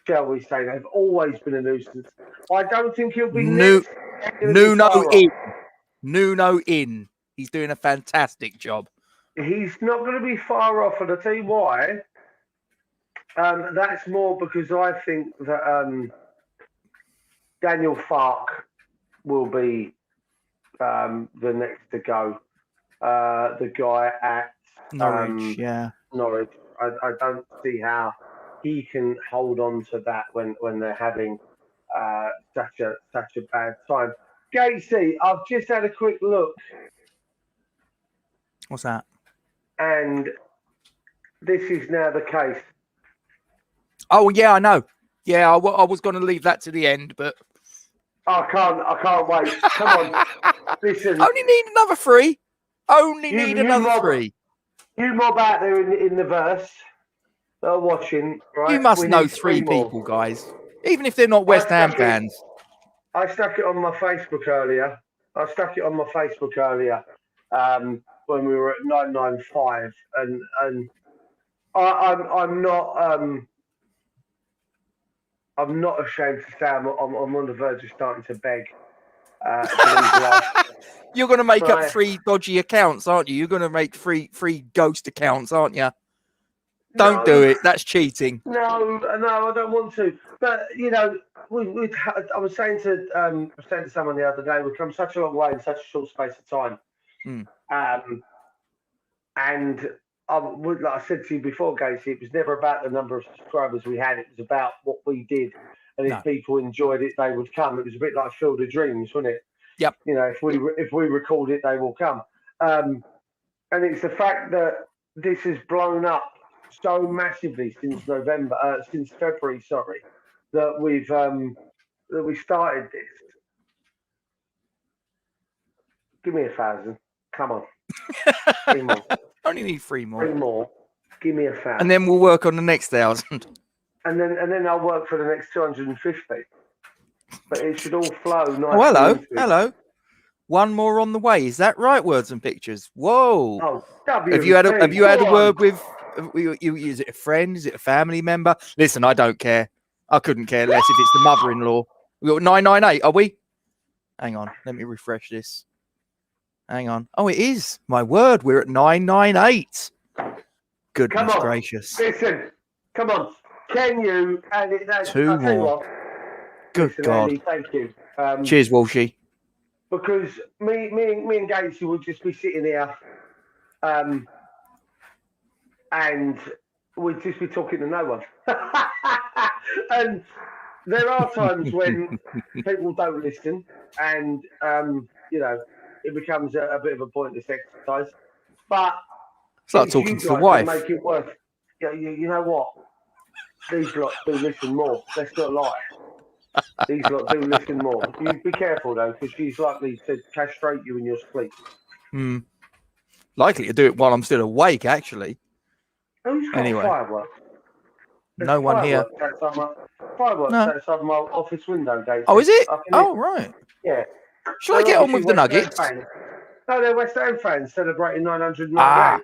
shall we say. They've always been a nuisance. I don't think he'll be Nuno in. He's doing a fantastic job. He's not going to be far off, and I'll tell you why. That's more because I think that Daniel Farke will be the next to go. The guy at Norwich, Norwich. I don't see how he can hold on to that when they're having such a bad time. Gatesy, I've just had a quick look. What's that? And this is now the case. Oh yeah, I know. Yeah, I was going to leave that to the end, but I can't wait. Come on, listen. Only need another 3. Need another 3. You mob out there in the verse that are watching, right? You must know 3 people, guys. Even if they're not West Ham fans. I stuck it on my Facebook earlier. When we were at 995, and I'm not ashamed to say I'm on the verge of starting to beg. You're going to make up 3 dodgy accounts, aren't you? You're going to make 3 ghost accounts, aren't you? Don't do it. That's cheating. No, I don't want to. But I was saying to someone the other day, we've come such a long way in such a short space of time. And like I said to you before, Gacy, it was never about the number of subscribers we had. It was about what we did. And if people enjoyed it, they would come. It was a bit like Field of Dreams, wasn't it? Yep. If we record it, they will come. And it's the fact that this has blown up so massively since February, that we started this. Give me 1,000. Come on. 3 more. Only need 3 more. 3 more. Give me 1,000. And then we'll work on the next 1,000. And then I'll work for the next 250. But it should all flow nicely. Oh, hello. 1 more on the way. Is that right? Words and pictures. Whoa. Oh, have you had a word with? Is it a friend? Is it a family member? Listen, I don't care. I couldn't care less if it's the mother-in-law. We got 998. Are we? Hang on. Let me refresh this. Hang on. Oh, it is. My word. We're at 998. Goodness gracious. Listen. Come on. Can you? And 2 more. Good God. Andy, thank you. Cheers, Walshy. Because me and Gatesy would just be sitting here, and we'd just be talking to no one. And there are times when people don't listen, and it becomes a bit of a pointless exercise. But It's like talking to the wife. Make it worse. You know what? These lot do listen more. Let's not lie. These lot do listen more. You be careful though, because she's likely to castrate you in your sleep. Likely to do it while I'm still awake, actually. Who's got fireworks? No one here. Fireworks outside my office window, Dave. Oh, is it? Oh, right. Yeah. Shall I get on with the Nuggets? No, they're West Ham fans celebrating 998.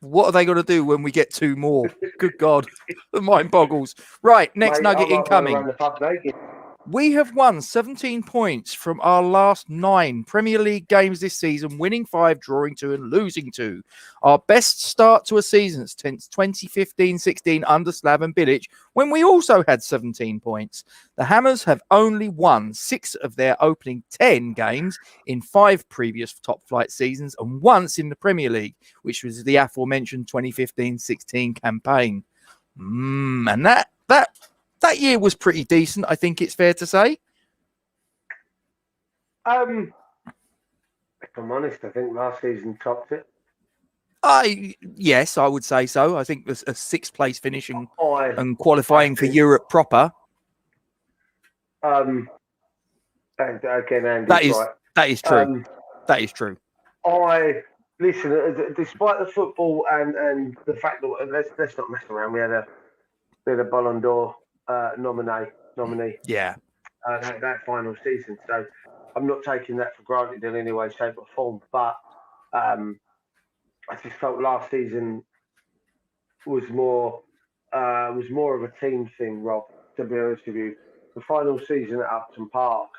What are they going to do when we get 2 more? Good God. The mind boggles. Right, next Nugget incoming. We have won 17 points from our last 9 Premier League games this season, winning 5, drawing 2 and losing 2. Our best start to a season since 2015-16 under Slaven Bilic, when we also had 17 points. The Hammers have only won 6 of their opening 10 games in 5 previous top-flight seasons and once in the Premier League, which was the aforementioned 2015-16 campaign. And that year was pretty decent, I think it's fair to say. If I'm honest, I think last season topped it. Yes, I would say so. I think there's a 6th place finishing and qualifying for Europe proper. Again, Andy's that is true. That is true. Listen, despite the football and the fact that let's not mess around. We had a Ballon d'Or nominee. Yeah. That final season. So I'm not taking that for granted in any way, shape, or form. But I just felt last season was more of a team thing, Rob. To be honest with you, the final season at Upton Park.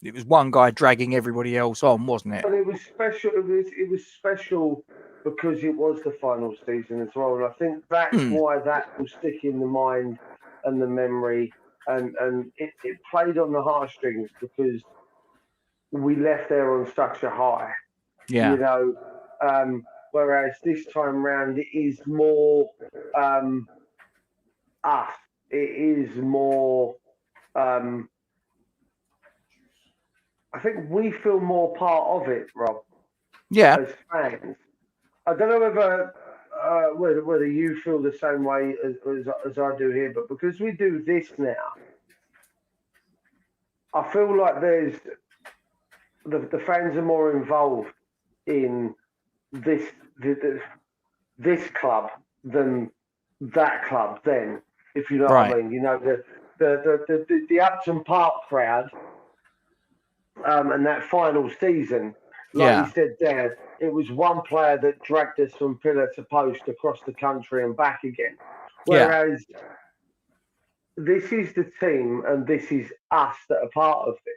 It was one guy dragging everybody else on, wasn't it? And it was special. It was special because it was the final season as well. And I think that's why that will stick in the mind and the memory. And it played on the heartstrings because we left there on such a high. Yeah. You know, whereas this time round it is more us. It is more. I think we feel more part of it, Rob. Yeah. As fans, I don't know whether you feel the same way as I do here, but because we do this now, I feel like there's the fans are more involved in this club than that club. Then, if you know what I mean, you know the Upton Park crowd. And that final season, like you said there, it was one player that dragged us from pillar to post across the country and back again. Whereas this is the team and this is us that are part of this.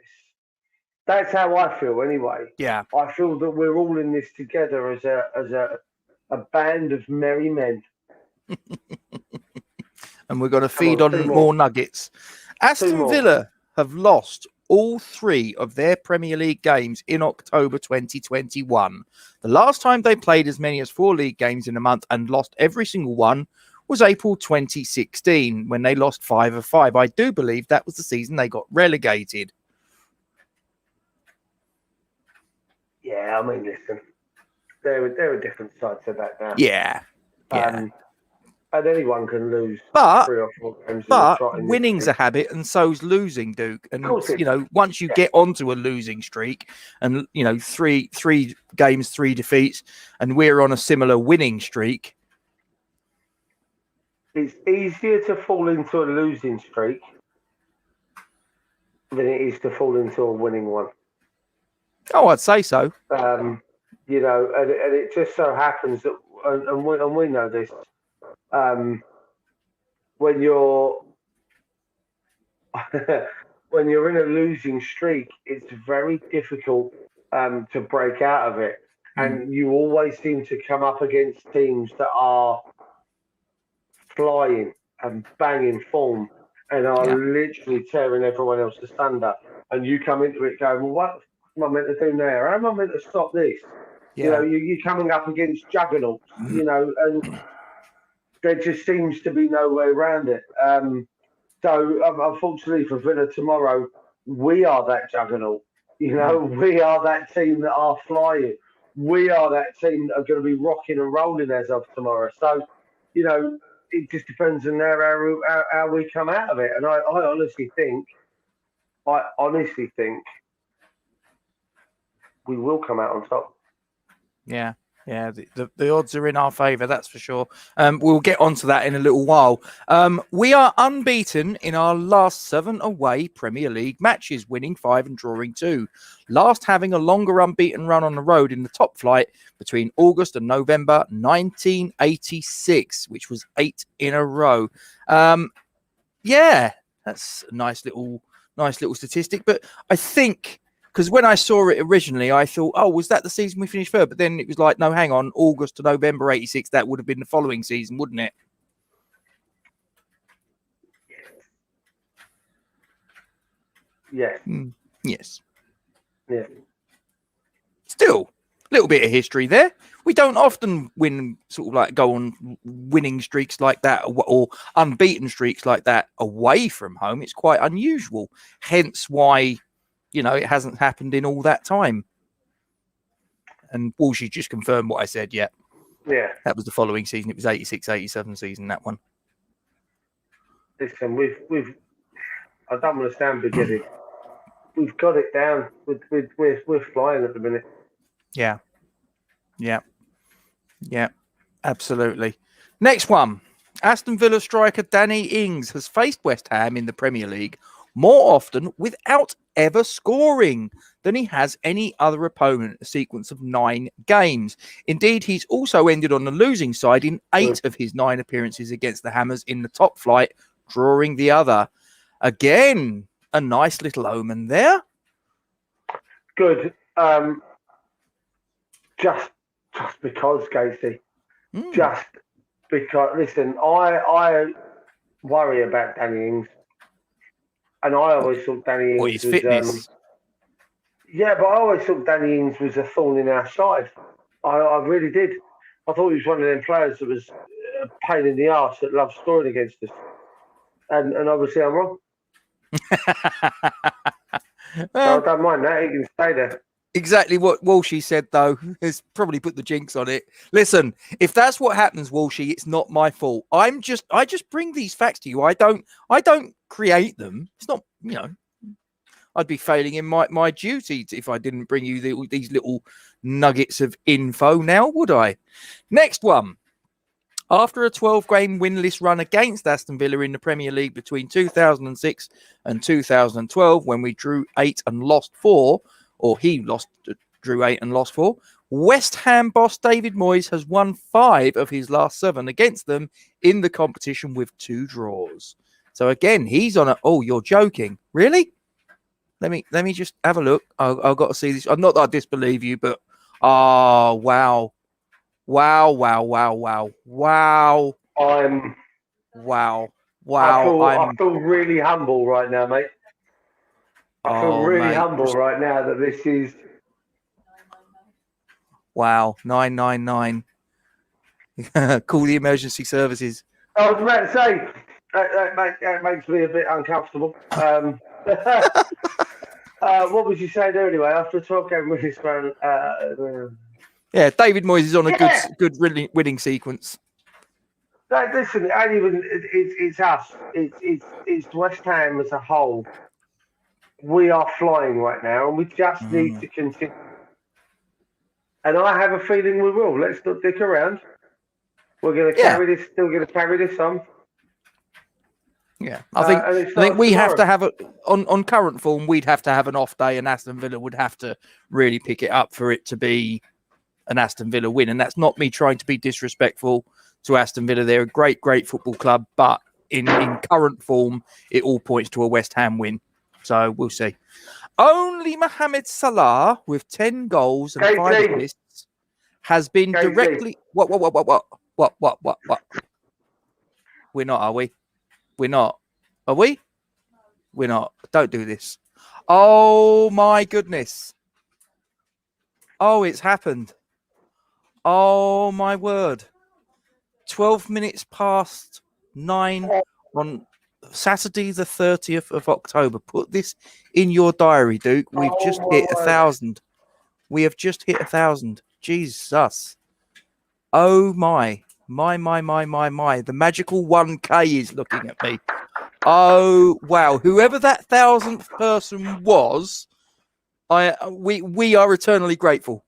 That's how I feel anyway. Yeah. I feel that we're all in this together as a band of merry men. And we're going to feed on more nuggets. Aston Villa have lost all 3 of their Premier League games in October 2021. The last time they played as many as 4 league games in a month and lost every single one was April 2016, when they lost 5 of 5. I do believe that was the season they got relegated. Yeah, I mean, listen, there are different sides to that now. Yeah. And anyone can lose 3 or 4 games. But winning's a habit, and so's losing, Duke. And you know, once you get onto a losing streak, and you know, three games, 3 defeats, and we're on a similar winning streak. It's easier to fall into a losing streak than it is to fall into a winning one. Oh, I'd say so. You know, and it just so happens that, and we know this. When you're in a losing streak, it's very difficult to break out of it, and you always seem to come up against teams that are flying and banging form and are literally tearing everyone else asunder. And you come into it going, well, what am I meant to do now? How am I meant to stop this? Yeah. You know, you're coming up against juggernauts, you know, and there just seems to be no way around it. So, unfortunately for Villa tomorrow, we are that juggernaut. You know, we are that team that are flying. we are that team that are going to be rocking and rolling as of tomorrow. So, it just depends on how we come out of it. And I honestly think we will come out on top. Yeah. Yeah, the odds are in our favour, that's for sure. We'll get onto that in a little while. We are unbeaten in our last 7 away Premier League matches, winning 5 and drawing 2. Last having a longer unbeaten run on the road in the top flight between August and November 1986, which was 8 in a row. Yeah, that's a nice little statistic. But I think, because when I saw it originally, I thought, oh, was that the season we finished third? But then it was like, no, hang on, August to November 86, that would have been the following season, wouldn't it? Yes. Yes. Yeah. Still, a little bit of history there. We don't often win, sort of like go on winning streaks like that or unbeaten streaks like that away from home. It's quite unusual. Hence why, it hasn't happened in all that time. And Walshy just confirmed what I said. Yeah. That was the following season. It was 86-87 season, that one. Listen, I don't want to stand big-headed. We've got it down. We're flying at the minute. Yeah, absolutely. Next one. Aston Villa striker Danny Ings has faced West Ham in the Premier League more often without ever scoring than he has any other opponent, a sequence of 9 games. Indeed, he's also ended on the losing side in 8 of his 9 appearances against the Hammers in the top flight, drawing the other. Again, a nice little omen there. Good. Just because, Casey. Just because. Listen, I worry about Danny Ings. And I always thought Danny Ings his fitness. Yeah, but I always thought Danny Ings was a thorn in our side. I really did. I thought he was one of them players that was a pain in the arse that loved scoring against us. And obviously I'm wrong. So I don't mind that. He can stay there. Exactly what Walshy said, though, has probably put the jinx on it. Listen, if that's what happens, Walshy, it's not my fault. I just bring these facts to you. I don't create them. It's not, I'd be failing in my duty if I didn't bring you these little nuggets of info now, would I? Next one. After a 12-game winless run against Aston Villa in the Premier League between 2006 and 2012, when we drew 8 and lost 4, or he drew 8 and lost 4, West Ham boss David Moyes has won 5 of his last 7 against them in the competition with 2 draws. So again, he's on you're joking. Really? Let me just have a look. I've got to see this. Not that I disbelieve you, but wow. Wow. I feel really humble right now, mate. I feel really humble right now that this is... Wow, 999. Call the emergency services. I was about to say, that makes me a bit uncomfortable. What was you saying there anyway? After a 12-game winning run... yeah, David Moyes is on a good winning sequence. Listen, it's us. It's West Ham as a whole. We are flying right now, and we just need to continue. And I have a feeling we will. Let's not dick around. We're going to carry this. Still going to carry this on. Yeah, I think we have to have on current form. We'd have to have an off day, and Aston Villa would have to really pick it up for it to be an Aston Villa win. And that's not me trying to be disrespectful to Aston Villa. They're a great football club, but in current form, it all points to a West Ham win. So we'll see. Only Mohamed Salah with 10 goals and 5 assists has been directly. What? We're not, are we? We're not. Are we? We're not. Don't do this. Oh my goodness. Oh, it's happened. Oh my word. 12 minutes past 9 on Saturday, the 30th of October. Put this in your diary, Duke. We've just hit 1,000. We have just hit 1,000. Jesus. Oh my. The magical 1K is looking at me. Oh wow. Whoever that 1,000th person was, we are eternally grateful.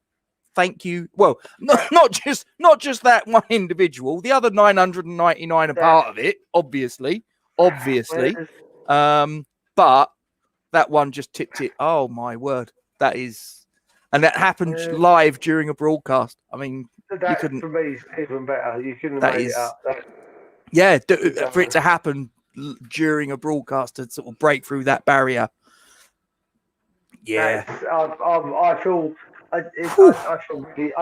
Thank you. Well, not just that one individual. The other 999 are part of it, obviously. But that one just tipped it. Oh my word. That is, and that happened live during a broadcast. I mean, that for me is even better. You couldn't have made it up. Yeah, for it to happen during a broadcast to sort of break through that barrier. Yeah, I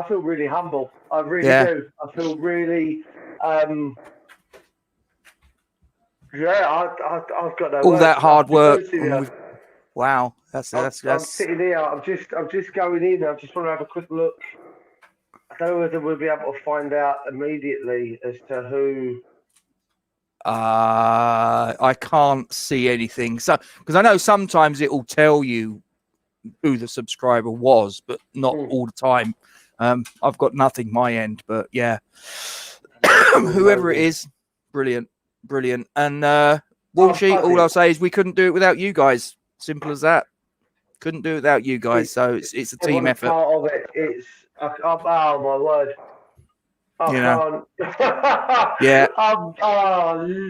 feel really humble. I really do. I feel really. I've got no all words. that hard work. Wow, that's. I'm sitting here. I'm just going in. I just want to have a quick look. I don't know whether we'll be able to find out immediately as to who. I can't see anything. So because I know sometimes it will tell you who the subscriber was, but not all the time. I've got nothing my end, but yeah. Whoever it is, brilliant. And Walshy, all I'll say is we couldn't do it without you guys. Simple as that. Couldn't do it without you guys. So it's a team effort. Part of it. It's oh my word. I can't. Yeah.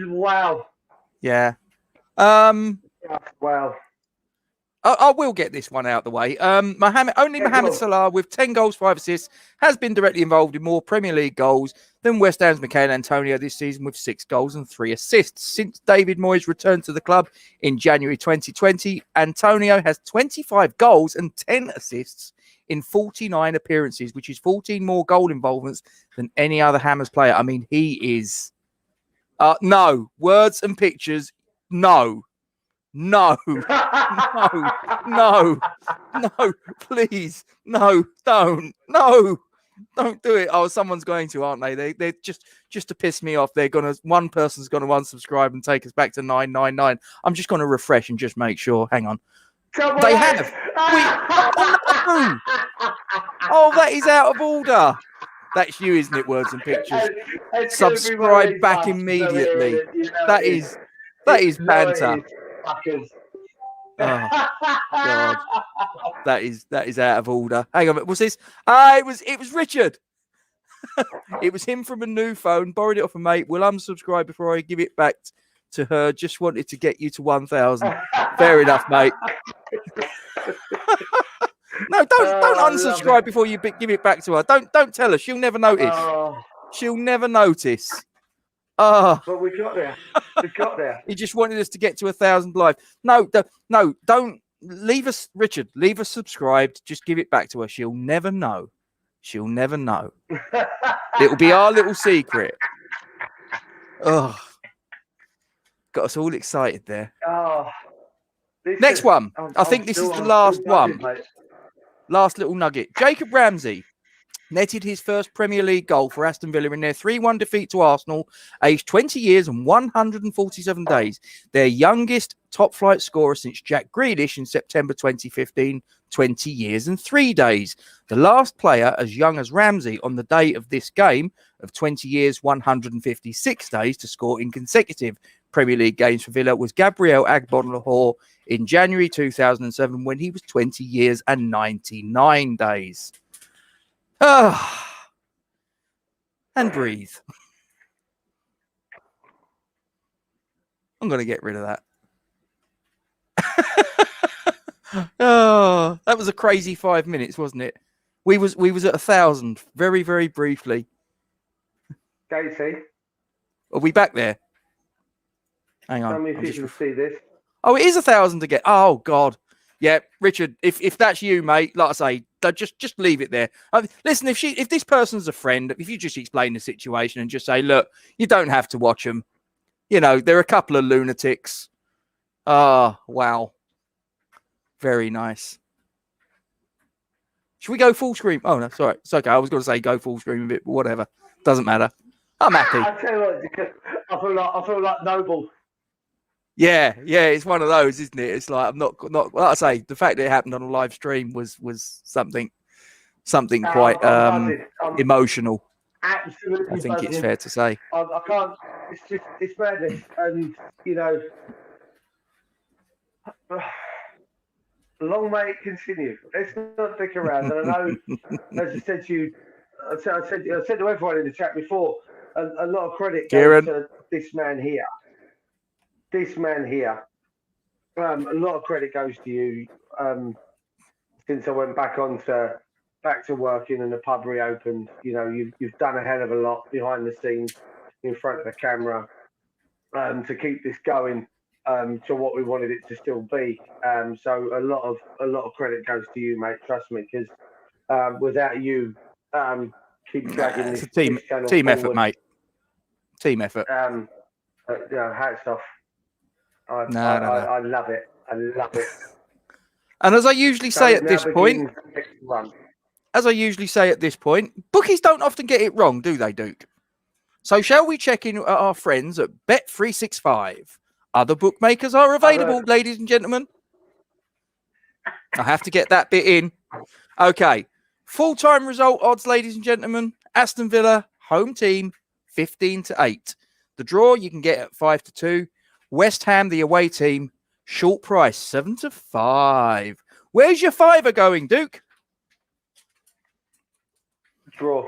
Wow. Yeah. Wow. I will get this one out of the way. Mohamed Salah, with 10 goals, 5 assists, has been directly involved in more Premier League goals than West Ham's Mikel Antonio this season, with 6 goals and 3 assists. Since David Moyes returned to the club in January 2020, Antonio has 25 goals and 10 assists in 49 appearances, which is 14 more goal involvements than any other Hammers player. I mean, he is... no. Words and pictures, no. No, please, no, don't do it. Oh, someone's going to, aren't they? They're just to piss me off. One person's gonna unsubscribe and take us back to 999. I'm just gonna refresh and just make sure. Hang on. They have. Oh, that is out of order. That's you, isn't it? Words and pictures. Subscribe back immediately. That is banter. Oh God, that is out of order. Hang on, what's this? It was Richard. It was him from a new phone. Borrowed it off a mate. Will unsubscribe before I give it back to her. Just wanted to get you to 1,000. Fair enough, mate. No, don't unsubscribe before you give it back to her. Don't tell her. She'll never notice. She'll never notice. But we got there. He just wanted us to get to 1,000 live. No, don't leave us, Richard. Leave us subscribed. Just give it back to her. She'll never know. It'll be our little secret. Oh, got us all excited there. Next one. I think this is the last one. Last little nugget. Jacob Ramsey netted his first Premier League goal for Aston Villa in their 3-1 defeat to Arsenal, aged 20 years and 147 days. Their youngest top-flight scorer since Jack Grealish in September 2015, 20 years and 3 days. The last player as young as Ramsey on the day of this game of 20 years, 156 days to score in consecutive Premier League games for Villa was Gabriel Agbonlahor in January 2007 when he was 20 years and 99 days. And breathe. I'm going to get rid of that. That was a crazy 5 minutes, wasn't it? We was at 1,000 very, very briefly. Casey, are we back there? Hang on. Tell me if you can see this. Oh, it is 1,000 again. Oh God. Yeah, Richard. If that's you, mate, like I say, just leave it there. Listen, if this person's a friend, if you just explain the situation and just say, look, you don't have to watch them. You know, they're a couple of lunatics. Wow. Very nice. Should we go full screen? Oh, no, sorry. It's okay. I was going to say go full screen with it, but whatever. Doesn't matter. I'm happy. I tell you what, I feel like Noble. Yeah, it's one of those, isn't it? It's like I'm not like I say, the fact that it happened on a live stream was something. something quite I'm buzzing. I'm emotional. absolutely I think buzzing. it's fair to say. I can't. It's madness, and you know, long may it continue. Let's not dick around. And I know, as I said to you, I said to everyone in the chat before, a lot of credit goes Kieran. to this man here. This man here. A lot of credit goes to you. Since I went back to working and the pub reopened, you know, you've done a hell of a lot behind the scenes, in front of the camera, to keep this going to what we wanted it to still be. So a lot of credit goes to you, mate. Trust me, because without you, keep dragging It's this, a team this channel effort, forward. mate. Team effort. You know, hats off. I love it. I love it. And as I usually say at this point, bookies don't often get it wrong, do they, Duke? So shall we check in at our friends at Bet365? Other bookmakers are available, ladies and gentlemen. I have to get that bit in. Okay. Full-time result odds, ladies and gentlemen. Aston Villa, home team, 15-8. The draw you can get at 5-2. West Ham, the away team, short price, 7-5. Where's your fiver going, Duke? Draw.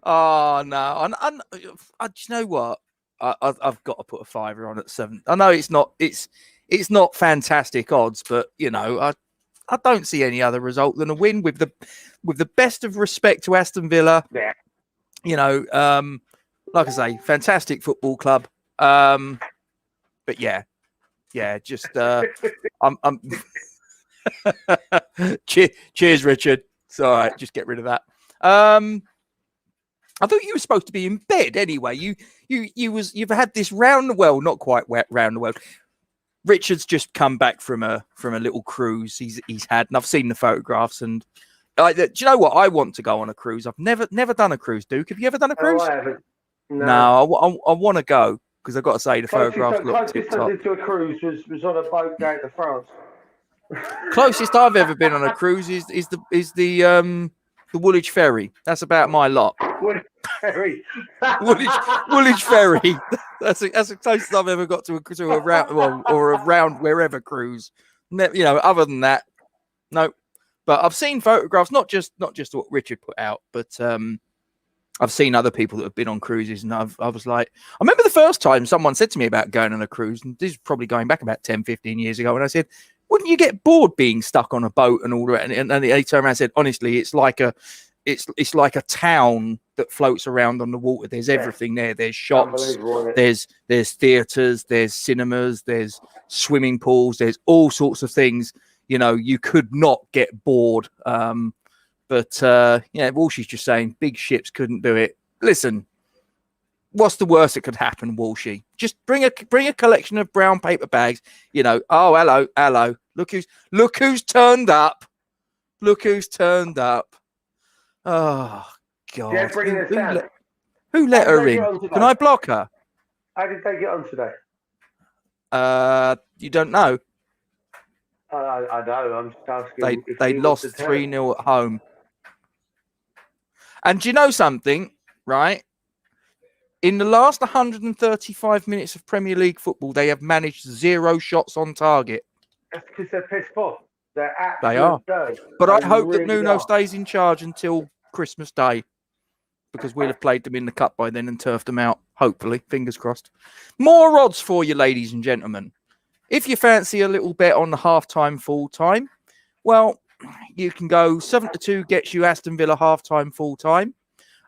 Oh no! Do you know what? I've got to put a fiver on at 7. I know it's not fantastic odds, but you know I don't see any other result than a win with the best of respect to Aston Villa. Yeah. You know, like I say, fantastic football club. But yeah, just I'm. Cheers, Richard. It's all right. Just get rid of that. I thought you were supposed to be in bed anyway. You've had this round the world, not quite round the world. Richard's just come back from a little cruise he's had, and I've seen the photographs. And do you know what? I want to go on a cruise. I've never done a cruise. Duke, have you ever done a cruise? Oh, I haven't. No, I want to go because I've got to say the photographs look tip top. Closest to a cruise was on a boat going to France. Closest I've ever been on a cruise is the Woolwich Ferry. That's about my lot. Woolwich Ferry. Woolwich Ferry. That's the closest I've ever got to a round or a round wherever cruise. You know, other than that, no. But I've seen photographs, not just what Richard put out, but I've seen other people that have been on cruises, and I was like, I remember the first time someone said to me about going on a cruise, and this is probably going back about 10, 15 years ago, and I said, wouldn't you get bored being stuck on a boat and all that? And they turned around and said, honestly, it's like a town that floats around on the water. There's everything there. There's shops, there's theatres, there's cinemas, there's swimming pools, there's all sorts of things. You know, you could not get bored. But Walshy's just saying big ships couldn't do it. Listen, what's the worst that could happen, Walshy? Just bring a collection of brown paper bags. You know, oh, hello. Look who's turned up. Look who's turned up. Oh God. Yeah, who let her in? Can I block her? How did they get on today? You don't know. I know. I'm just asking. They lost 3-0 at home. And do you know something, right? In the last 135 minutes of Premier League football, they have managed 0 shots on target. That's because they're pissed off. They are. But I hope that Nuno stays in charge until Christmas Day, because we'll have played them in the cup by then and turfed them out. Hopefully, fingers crossed. More odds for you, ladies and gentlemen. If you fancy a little bet on the half-time, full-time, well, you can go 7-2 gets you Aston Villa half-time, full-time.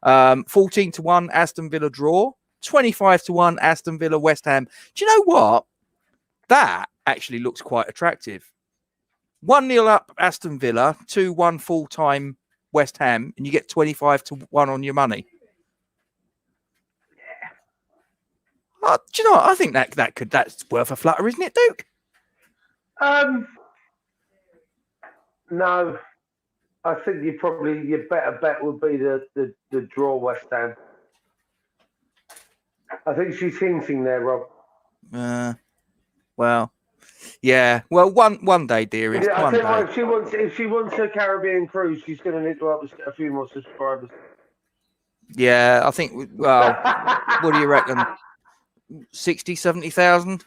14-1 Aston Villa draw. 25-1 Aston Villa West Ham. Do you know what? That actually looks quite attractive. 1-0 up Aston Villa, 2-1 full-time West Ham, and you get 25-1 on your money. Do you know what? I think that's worth a flutter, isn't it, Duke? No. I think your better bet would be the draw West Ham. I think she's hinting there, Rob. Well, Yeah. Well, one day, dearest. Yeah, I One tell day. you what, if she wants a Caribbean cruise, she's going to need to help us get a few more subscribers. Yeah, I think. Well, what do you reckon? 60, 70,000,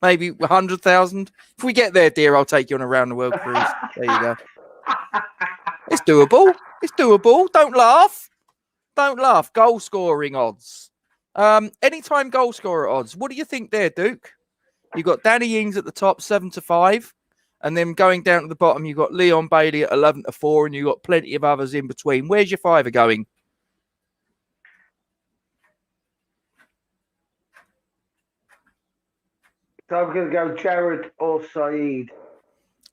maybe 100,000. If we get there, dear, I'll take you on a round the world cruise. There you go. It's doable. It's doable. Don't laugh. Don't laugh. Goal scoring odds. Anytime goal scorer odds. What do you think there, Duke? You got Danny Ings at the top, 7-5, and then going down to the bottom, you got Leon Bailey at 11-4, and you got plenty of others in between. Where's your fiver going? So I'm going to go Jared or Saeed.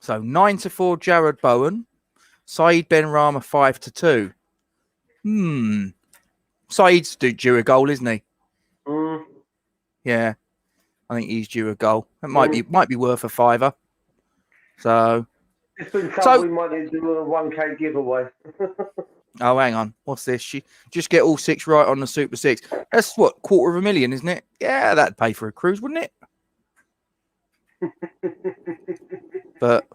So 9-4, Jared Bowen. Saeed Benrahma 5-2. Saeed's due a goal, isn't he? Yeah, I think he's due a goal. It might be worth a fiver. So it's been told we might need to do a 1K giveaway. Oh, hang on. What's this? Just get all 6 right on the Super 6. That's what, $250,000, isn't it? Yeah, that'd pay for a cruise, wouldn't it? But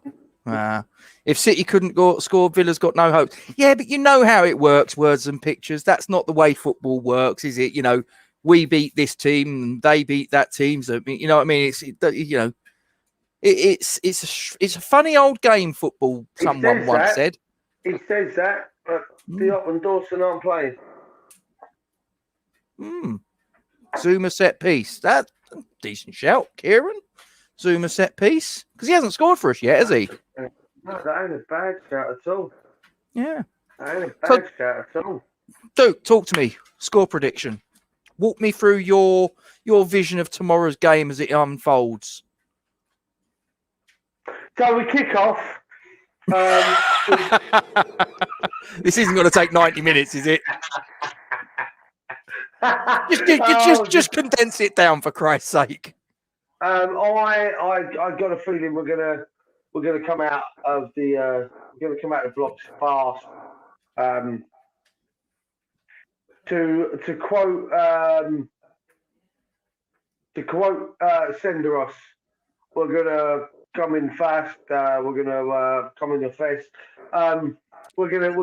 if City couldn't score, Villa's got no hope. Yeah, but you know how it works, words and pictures. That's not the way football works, is it? You know, we beat this team and they beat that team. So, you know what I mean? It's a funny old game, football, someone once said. He says that, but Diop and Dawson aren't playing. Zuma set piece. That's a decent shout, Kieran. Zuma set piece. Because he hasn't scored for us yet, has he? No, that ain't a bad shout at all. Yeah. That ain't a bad shout at all. Duke, talk to me. Score prediction. Walk me through your vision of tomorrow's game as it unfolds. So we kick off. This isn't going to take 90 minutes, is it? Just condense it down, for Christ's sake. I got a feeling we're gonna come out of the blocks fast. To quote Senderos, we're gonna come in fast. We're gonna come in the fast. We're gonna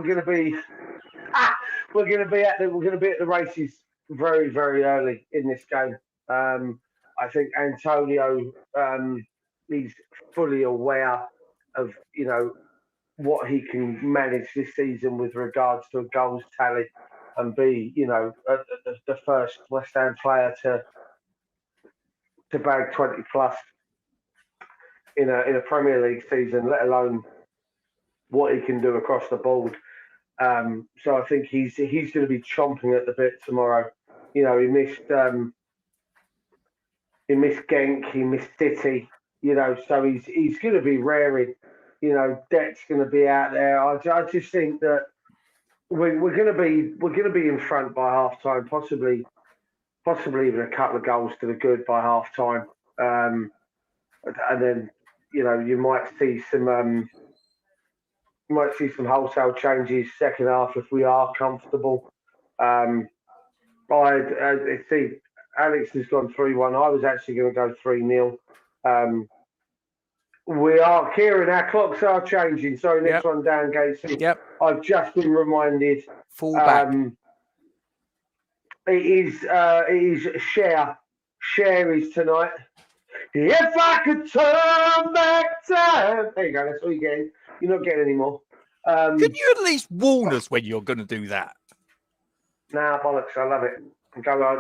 be at the races very, very early in this game. I think Antonio is fully aware of what he can manage this season with regards to a goals tally and be the first West Ham player to bag 20 plus in a Premier League season, let alone what he can do across the board. So I think he's going to be chomping at the bit tomorrow. He missed Genk, he missed City. So he's going to be raring. Deck's going to be out there. I just think that we're going to be in front by half time, possibly even a couple of goals to the good by half time, and then you might see some wholesale changes second half if we are comfortable. I see Alex has gone 3-1. I was actually going to go 3-0. Kieran, our clocks are changing. Sorry, next one down, Gatesy. Yep. I've just been reminded. Full back. It is Share. Share is tonight. If I could turn back time. There you go. That's all you're getting. You're not getting any more. Can you at least warn us when you're going to do that? Nah, bollocks. I love it.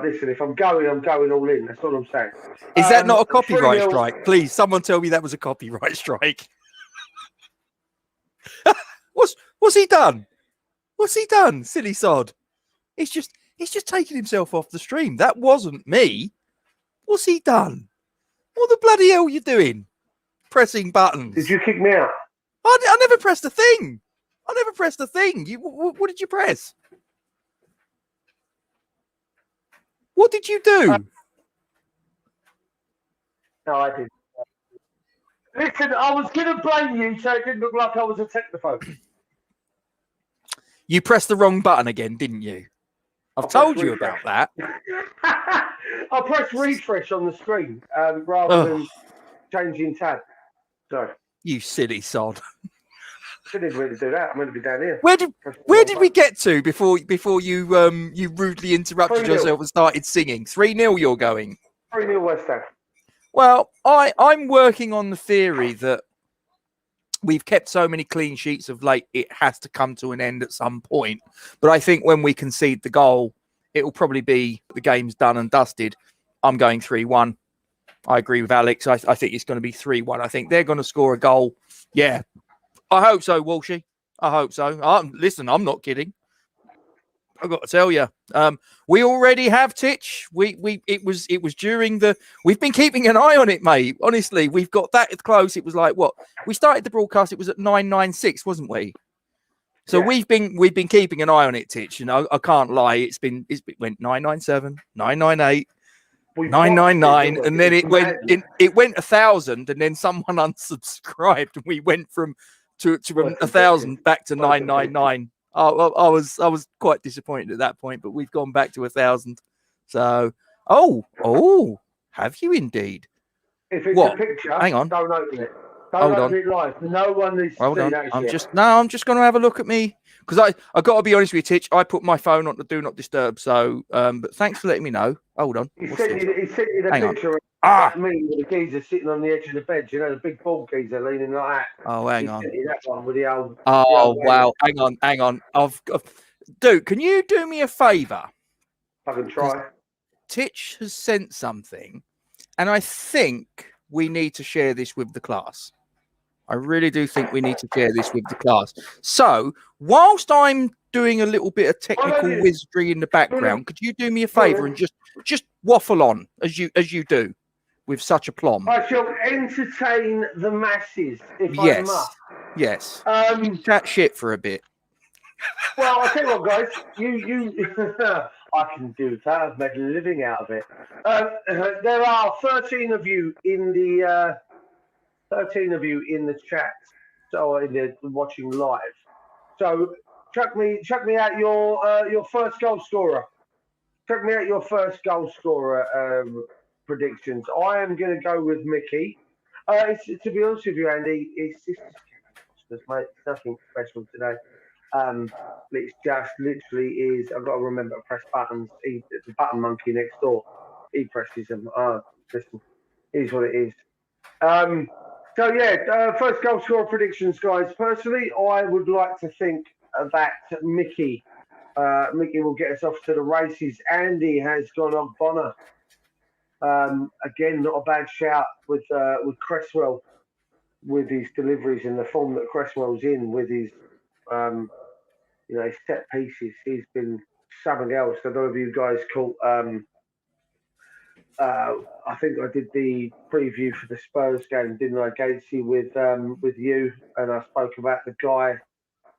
Listen, if I'm going all in. That's all I'm saying. Is that not a copyright strike? Please, someone tell me that was a copyright strike. What's he done? What's he done? Silly sod. He's just taken himself off the stream. That wasn't me. What's he done? What the bloody hell are you doing? Pressing buttons. Did you kick me out? I never pressed a thing. What did you press? What did you do? No, I didn't. Listen, I was going to blame you so it didn't look like I was a technophobe. You pressed the wrong button again, didn't you? I've told you about that. I pressed refresh on the screen rather than changing tab. Sorry. You silly sod. I didn't really do that. I'm going to be down here. Where did we get to before you rudely interrupted 3-0. yourself and started singing? 3-0 you're going. 3-0 West Ham. Well, I'm working on the theory that we've kept so many clean sheets of late, it has to come to an end at some point. But I think when we concede the goal, it will probably be the game's done and dusted. I'm going 3-1. I agree with Alex. I think it's going to be 3-1. I think they're going to score a goal. Yeah, I hope so, Walshy. I hope so. Listen, I'm not kidding. I've got to tell you, we already have Titch. It was during the. We've been keeping an eye on it, mate. Honestly, we've got that close. It was like what we started the broadcast. It was at 9:96, wasn't we? So we've been keeping an eye on it, Titch. You know, I can't lie. It went 997, 998. 999, and then it went 1,000, and then someone unsubscribed, and we went from 1,000 back to 999. I was quite disappointed at that point, but we've gone back to 1,000. So, have you indeed? If it's a picture, hang on, don't open it. Don't open it live. No one needs to see that. I'm just going to have a look at me, because I got to be honest with you, Titch. I put my phone on the do not disturb. So, but thanks for letting me know. Hold on. He sent you the picture of me with the geezer sitting on the edge of the bed. You know, the big bald geezer leaning like that. Oh, hang on. Sent you that one with the old. Wow. Hang on. Dude, can you do me a favour? I can try. Titch has sent something, and I think we need to share this with the class. I really do think we need to share this with the class. So, whilst I'm doing a little bit of technical wizardry in the background, could you do me a favour and just waffle on as you do with such aplomb? I shall entertain the masses if I must. Yes. Chat shit for a bit. Well, I'll tell you what, guys. You I can do that. I've made a living out of it. There are 13 of you in the 13 of you in the chat, so in the watching live. So chuck me out your first goal scorer. Chuck me out your first goal scorer predictions. I am going to go with Mickey. To be honest with you, Andy, it's mate, nothing special today. It's just literally is. I've got to remember to press buttons. The button monkey next door. He presses them. Listen, here's what it is. So yeah, first goal scorer predictions, guys. Personally, I would like to think that Mickey will get us off to the races. Andy has gone on Bonner. Again, not a bad shout with Cresswell, with his deliveries and the form that Cresswell's in with his his set pieces. He's been something else. I don't know if you guys caught. I think I did the preview for the Spurs game, didn't I, Gatesy, with you, and I spoke about the guy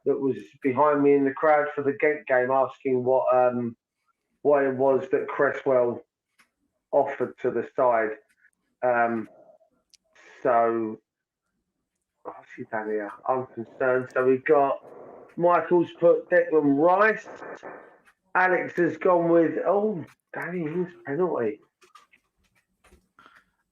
that was behind me in the crowd for the Ghent game, asking what it was that Cresswell offered to the side. So what's he done here? I'm concerned. So we've got Michael's put Declan Rice. Alex has gone with Danny Ings penalty.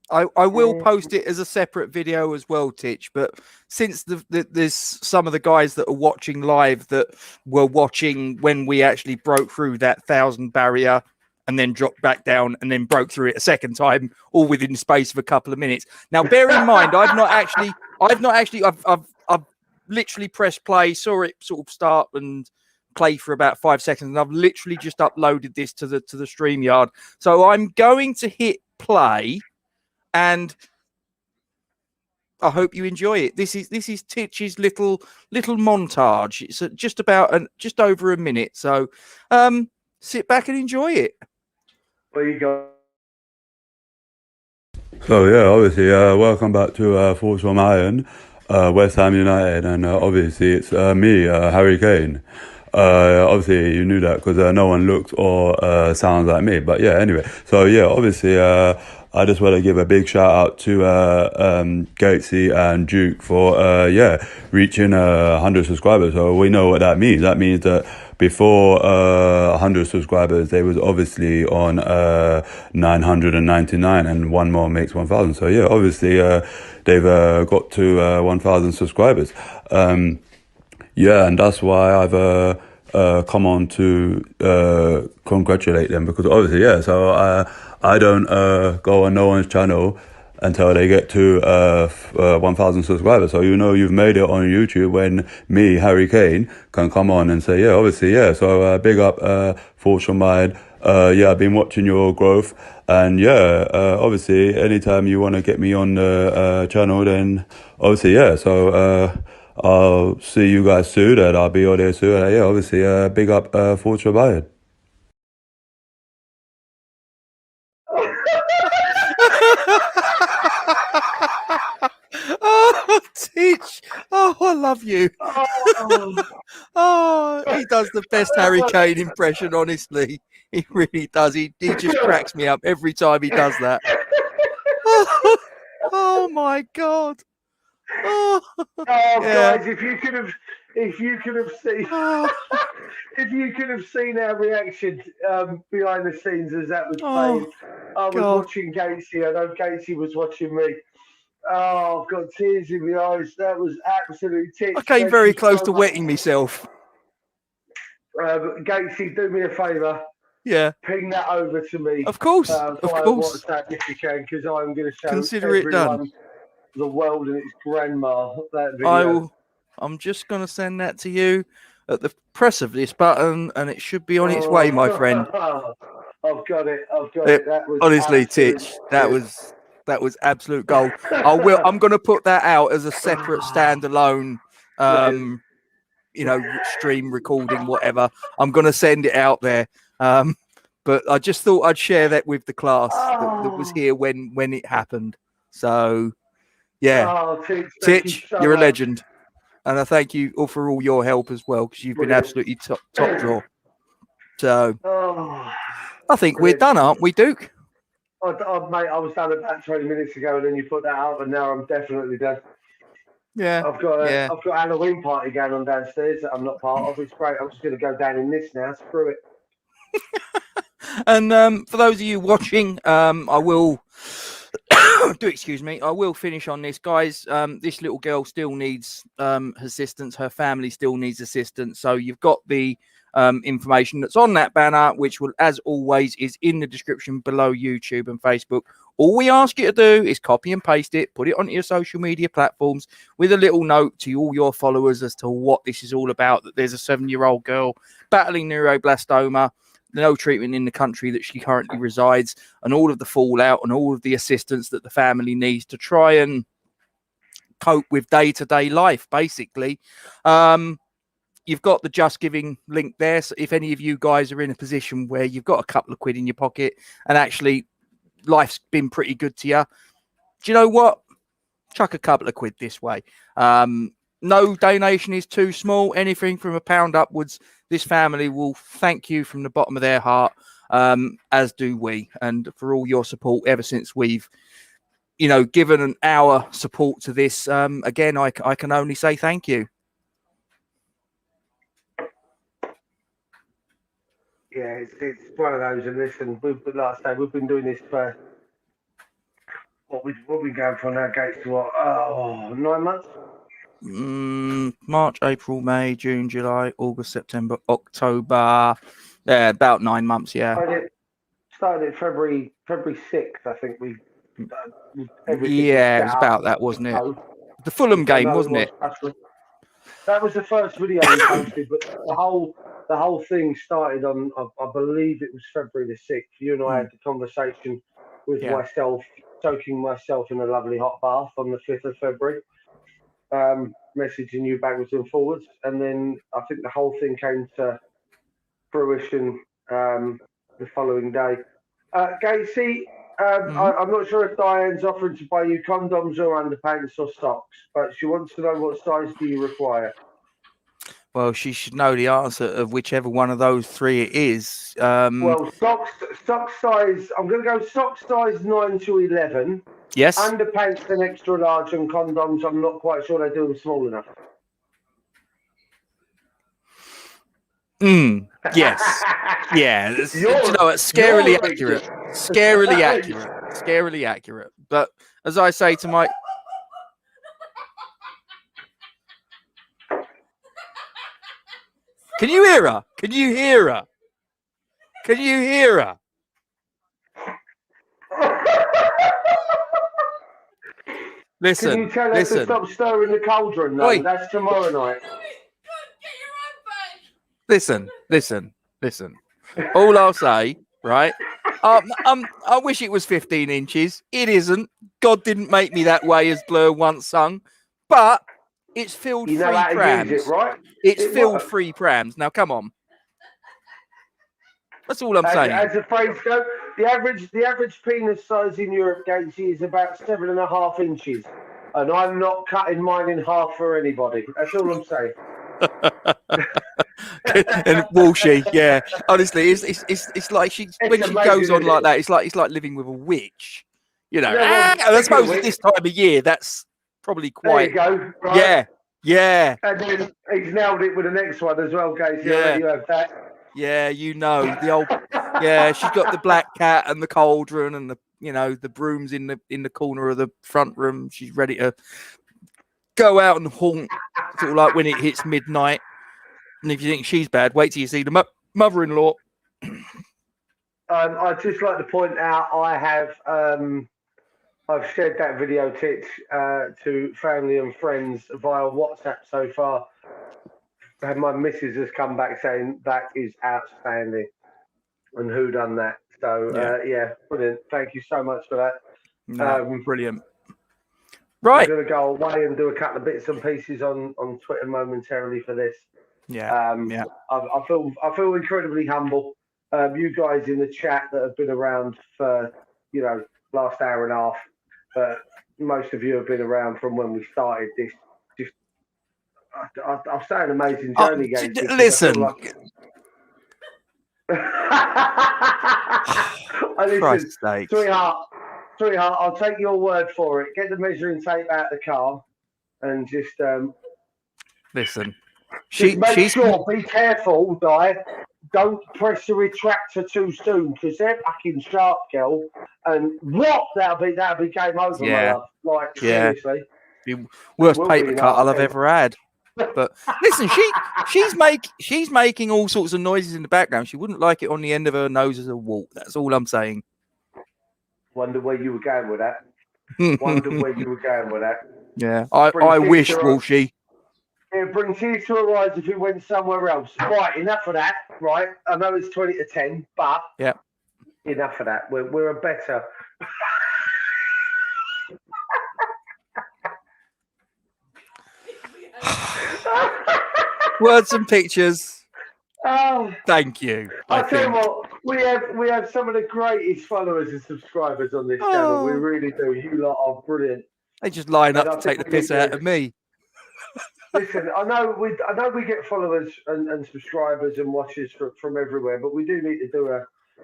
I will post it as a separate video as well, Titch. But since there's some of the guys that are watching live that were watching when we actually broke through that 1,000 barrier and then dropped back down and then broke through it a second time, all within the space of a couple of minutes. Now, bear in mind, I've literally pressed play, saw it sort of start and play for about 5 seconds, and I've literally just uploaded this to the StreamYard. So I'm going to hit play. And I hope you enjoy it. This is Titch's little montage. It's just over a minute. So sit back and enjoy it. There you go. So yeah, obviously, welcome back to Thoughts from Iron, West Ham United, and obviously it's me, Harry Kane. Obviously you knew that because no one looked or sounds like me. But yeah, anyway. So yeah, obviously. I just want to give a big shout out to Gatesy and Duke for reaching 100 subscribers. So we know what that means. That means that before 100 subscribers, they was obviously on 999, and one more makes 1,000. So yeah, obviously they've got to 1,000 subscribers. Yeah, and that's why I've come on to congratulate them, because obviously, yeah, so I don't go on no one's channel until they get to 1,000 subscribers. So you've made it on YouTube when me, Harry Kane, can come on and say, yeah, obviously, yeah. So big up Thoughts from Mine. Yeah, I've been watching your growth, and yeah, obviously, anytime you want to get me on the channel, then obviously, yeah. So I'll see you guys soon, and I'll be on there soon. And yeah, obviously, big up Thoughts from Mine. Oh, Teach. Oh, I love you. Oh, he does the best Harry Kane impression, honestly. He really does. He just cracks me up every time he does that. Oh my God. Oh, guys, if you could have seen Oh. if you could have seen our reaction behind the scenes as that was Oh, playing. I was God. watching Gatesy. I know Gatesy was watching me. Oh, I've got tears in my eyes. That was absolutely tits. I came very close to wetting myself. Gatesy, do me a favour. Yeah. Ping that over to me. Of course. Via Of course. WhatsApp if you can, because I'm going to show Consider it everyone, done. the world and its grandma, that video. I will. I'm just going to send that to you at the press of this button, and it should be on its way, my friend. I've got it. That was honestly, absolute Titch. That was absolute gold. I'm going to put that out as a separate standalone, stream recording, whatever. I'm going to send it out there. But I just thought I'd share that with the class that was here when it happened. So, yeah, Titch, you're a legend. And I thank you all for all your help as well, because you've been absolutely top draw. So, I think we're done, aren't we, Duke? Mate, I was done about 20 minutes ago, and then you put that out, and now I'm definitely done. Yeah. I've got a Halloween party going on downstairs that I'm not part of. It's great. I'm just going to go down in this now. Screw it. And for those of you watching, I will excuse me. I will finish on this, guys. This little girl still needs assistance. Her family still needs assistance. So you've got the information that's on that banner, which will, as always, is in the description below YouTube and Facebook. All we ask you to do is copy and paste it, put it onto your social media platforms with a little note to all your followers as to what this is all about, that there's a 7-year-old girl battling neuroblastoma, no treatment in the country that she currently resides, and all of the fallout and all of the assistance that the family needs to try and cope with day-to-day life, basically. You've got the Just Giving link there. So if any of you guys are in a position where you've got a couple of quid in your pocket and actually life's been pretty good to you, do you know what? Chuck a couple of quid this way. No donation is too small. Anything from £1 upwards, this family will thank you from the bottom of their heart, as do we. And for all your support ever since we've, given our support to this, again, I can only say thank you. Yeah, it's one of those. And listen, like I say, we've been doing this for what we going for now, Gates, to what? 9 months? March, April, May, June, July, August, September, October. Yeah, about 9 months. Yeah. Started February 6th, I think we. Yeah, it was about that, wasn't it? The Fulham game, wasn't it? That was the first video we posted, but the whole thing started on, I believe it was February the 6th. You and I had the conversation with myself, soaking myself in a lovely hot bath on the 5th of February, messaging you backwards and forwards. And then I think the whole thing came to fruition the following day. Gatesy, I'm not sure if Diane's offering to buy you condoms or underpants or socks, but she wants to know what size do you require. Well, she should know the answer of whichever one of those three it is. Well, sock size, I'm going to go sock size 9 to 11. Yes. Underpants an extra large, and condoms, I'm not quite sure they do them small enough. Yes. Yeah. Do you You're- know what? Scarily you're accurate. Richard. Scarily accurate. Scarily accurate. But as I say to my... Can you hear her? Can you hear her? Can you hear her? Listen. Can you tell us to stop stirring the cauldron, though? Oi. That's tomorrow night. Listen. All I'll say, right? I wish it was 15 inches. It isn't. God didn't make me that way, as Blur once sung. But it's filled You know free how to prams. use it, right? It's It filled works. free prams. Now, come on. That's all I'm saying. As the phrase goes, the average penis size in Europe, Gatesy, is about 7.5 inches. And I'm not cutting mine in half for anybody. That's all I'm saying. And Walshy, yeah. Honestly, it's like when she goes on like that, it's like living with a witch. You know. Yeah, well, and I suppose at this time of year, that's probably quite. There you go. Right? Yeah. And then he's nailed it with the next one as well, Gatesy. Yeah. I'll let you have that. Yeah, you know the old. Yeah, she's got the black cat and the cauldron and the brooms in the corner of the front room. She's ready to go out and haunt, sort of like when it hits midnight. And if you think she's bad, wait till you see the mother-in-law. I'd just like to point out I've shared that video tits to family and friends via WhatsApp so far. And my missus has come back saying that is outstanding. And who done that? So yeah, brilliant. Thank you so much for that. No, brilliant. Right. I'm going to go away and do a couple of bits and pieces on Twitter momentarily for this. Yeah. I feel incredibly humble. You guys in the chat that have been around for last hour and a half, but most of you have been around from when we started this. Just I'll say an amazing journey again. Listen. Listen, sweetheart, I'll take your word for it. Get the measuring tape out of the car and just listen. Make sure, be careful, Di. Don't press the retractor too soon because they're fucking sharp, girl. And that'll be game over, my love. Like seriously, worst paper cut I'll have ever had. But listen, she's making all sorts of noises in the background. She wouldn't like it on the end of her nose as a wart. That's all I'm saying. Wonder where you were going with that. Yeah, I wish, Walshy. It brings tears to her eyes if we went somewhere else. Right, enough of that. Right, I know it's 20 to 10, but enough of that. We're a better. Words and pictures. Oh, thank you. I'll tell you what, we have some of the greatest followers and subscribers on this channel. We really do. You lot are brilliant. They just line up to take the piss out of me. Listen, I know we get followers and subscribers and watchers from everywhere, but we do need to do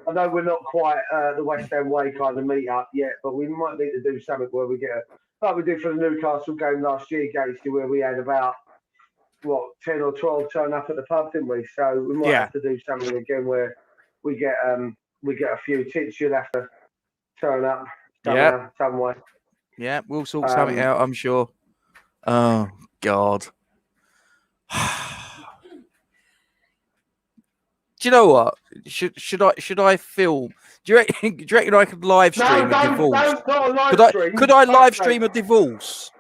I know we're not quite the West End way kind of meet up yet, but we might need to do something where we get like we did for the Newcastle game last year, Gatesy, where we had about 10 or 12 turn up at the pub, didn't we? So we might have to do something again where we get a few tits. You'll have to turn up some way. Yeah, we'll sort something out, I'm sure. Oh God. Do you know what? Should I film? Do you reckon I could live stream a divorce? Could I live stream a divorce?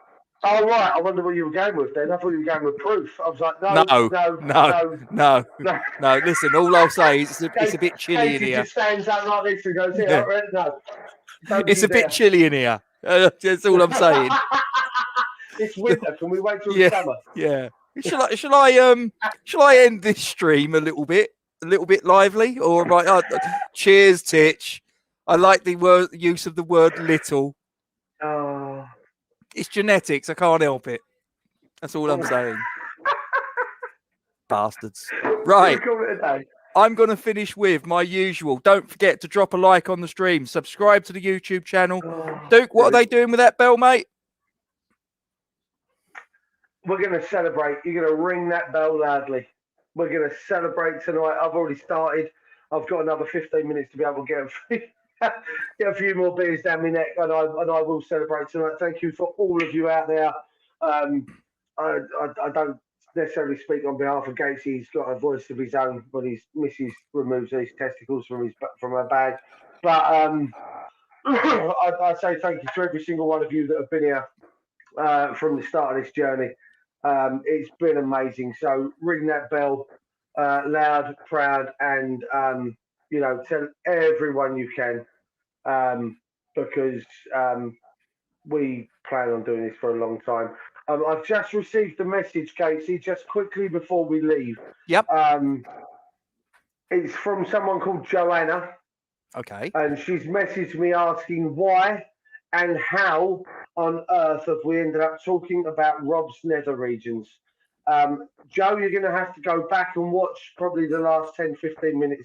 Oh right, I wonder what you were going with then. I thought you were going with proof. I was like, no. Listen, all I'll say is it's a bit chilly in here. Just stands up like this and goes, no. It's a bit chilly in here. That's all I'm saying. It's winter. Can we wait till the summer? Yeah. Shall I end this stream a little bit lively, or right? Cheers, Titch. I like the use of the word little. Oh. It's genetics. I can't help it. That's all I'm saying. Bastards. Right. I'm going to finish with my usual. Don't forget to drop a like on the stream. Subscribe to the YouTube channel. Duke, what are they doing with that bell, mate? We're going to celebrate. You're going to ring that bell loudly. We're going to celebrate tonight. I've already started. I've got another 15 minutes to be able to get a few more beers down my neck, and I will celebrate tonight. Thank you for all of you out there. I don't necessarily speak on behalf of Gates. He's got a voice of his own when his missus removes his testicles from her bag. But I say thank you to every single one of you that have been here from the start of this journey. It's been amazing. So ring that bell loud, proud, and tell everyone you can, because we plan on doing this for a long time. I've just received a message, Casey, just quickly before we leave. Yep. It's from someone called Joanna. Okay. And she's messaged me asking why and how on earth have we ended up talking about Rob's nether regions. Joe, you're going to have to go back and watch probably the last 10, 15 minutes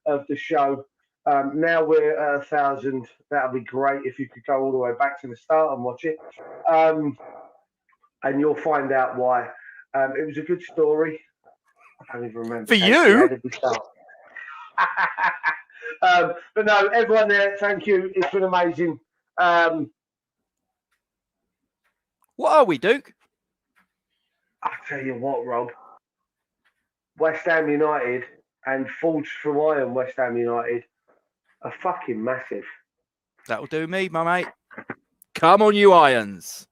of the show. Now we're at 1,000. That'd be great if you could go all the way back to the start and watch it. And you'll find out why. It was a good story. I don't even remember. For you? How did we start? But no, everyone there, thank you. It's been amazing. What are we, Duke? I tell you what, Rob. West Ham United and Forged from Iron West Ham United are fucking massive. That'll do me, my mate. Come on, you Irons.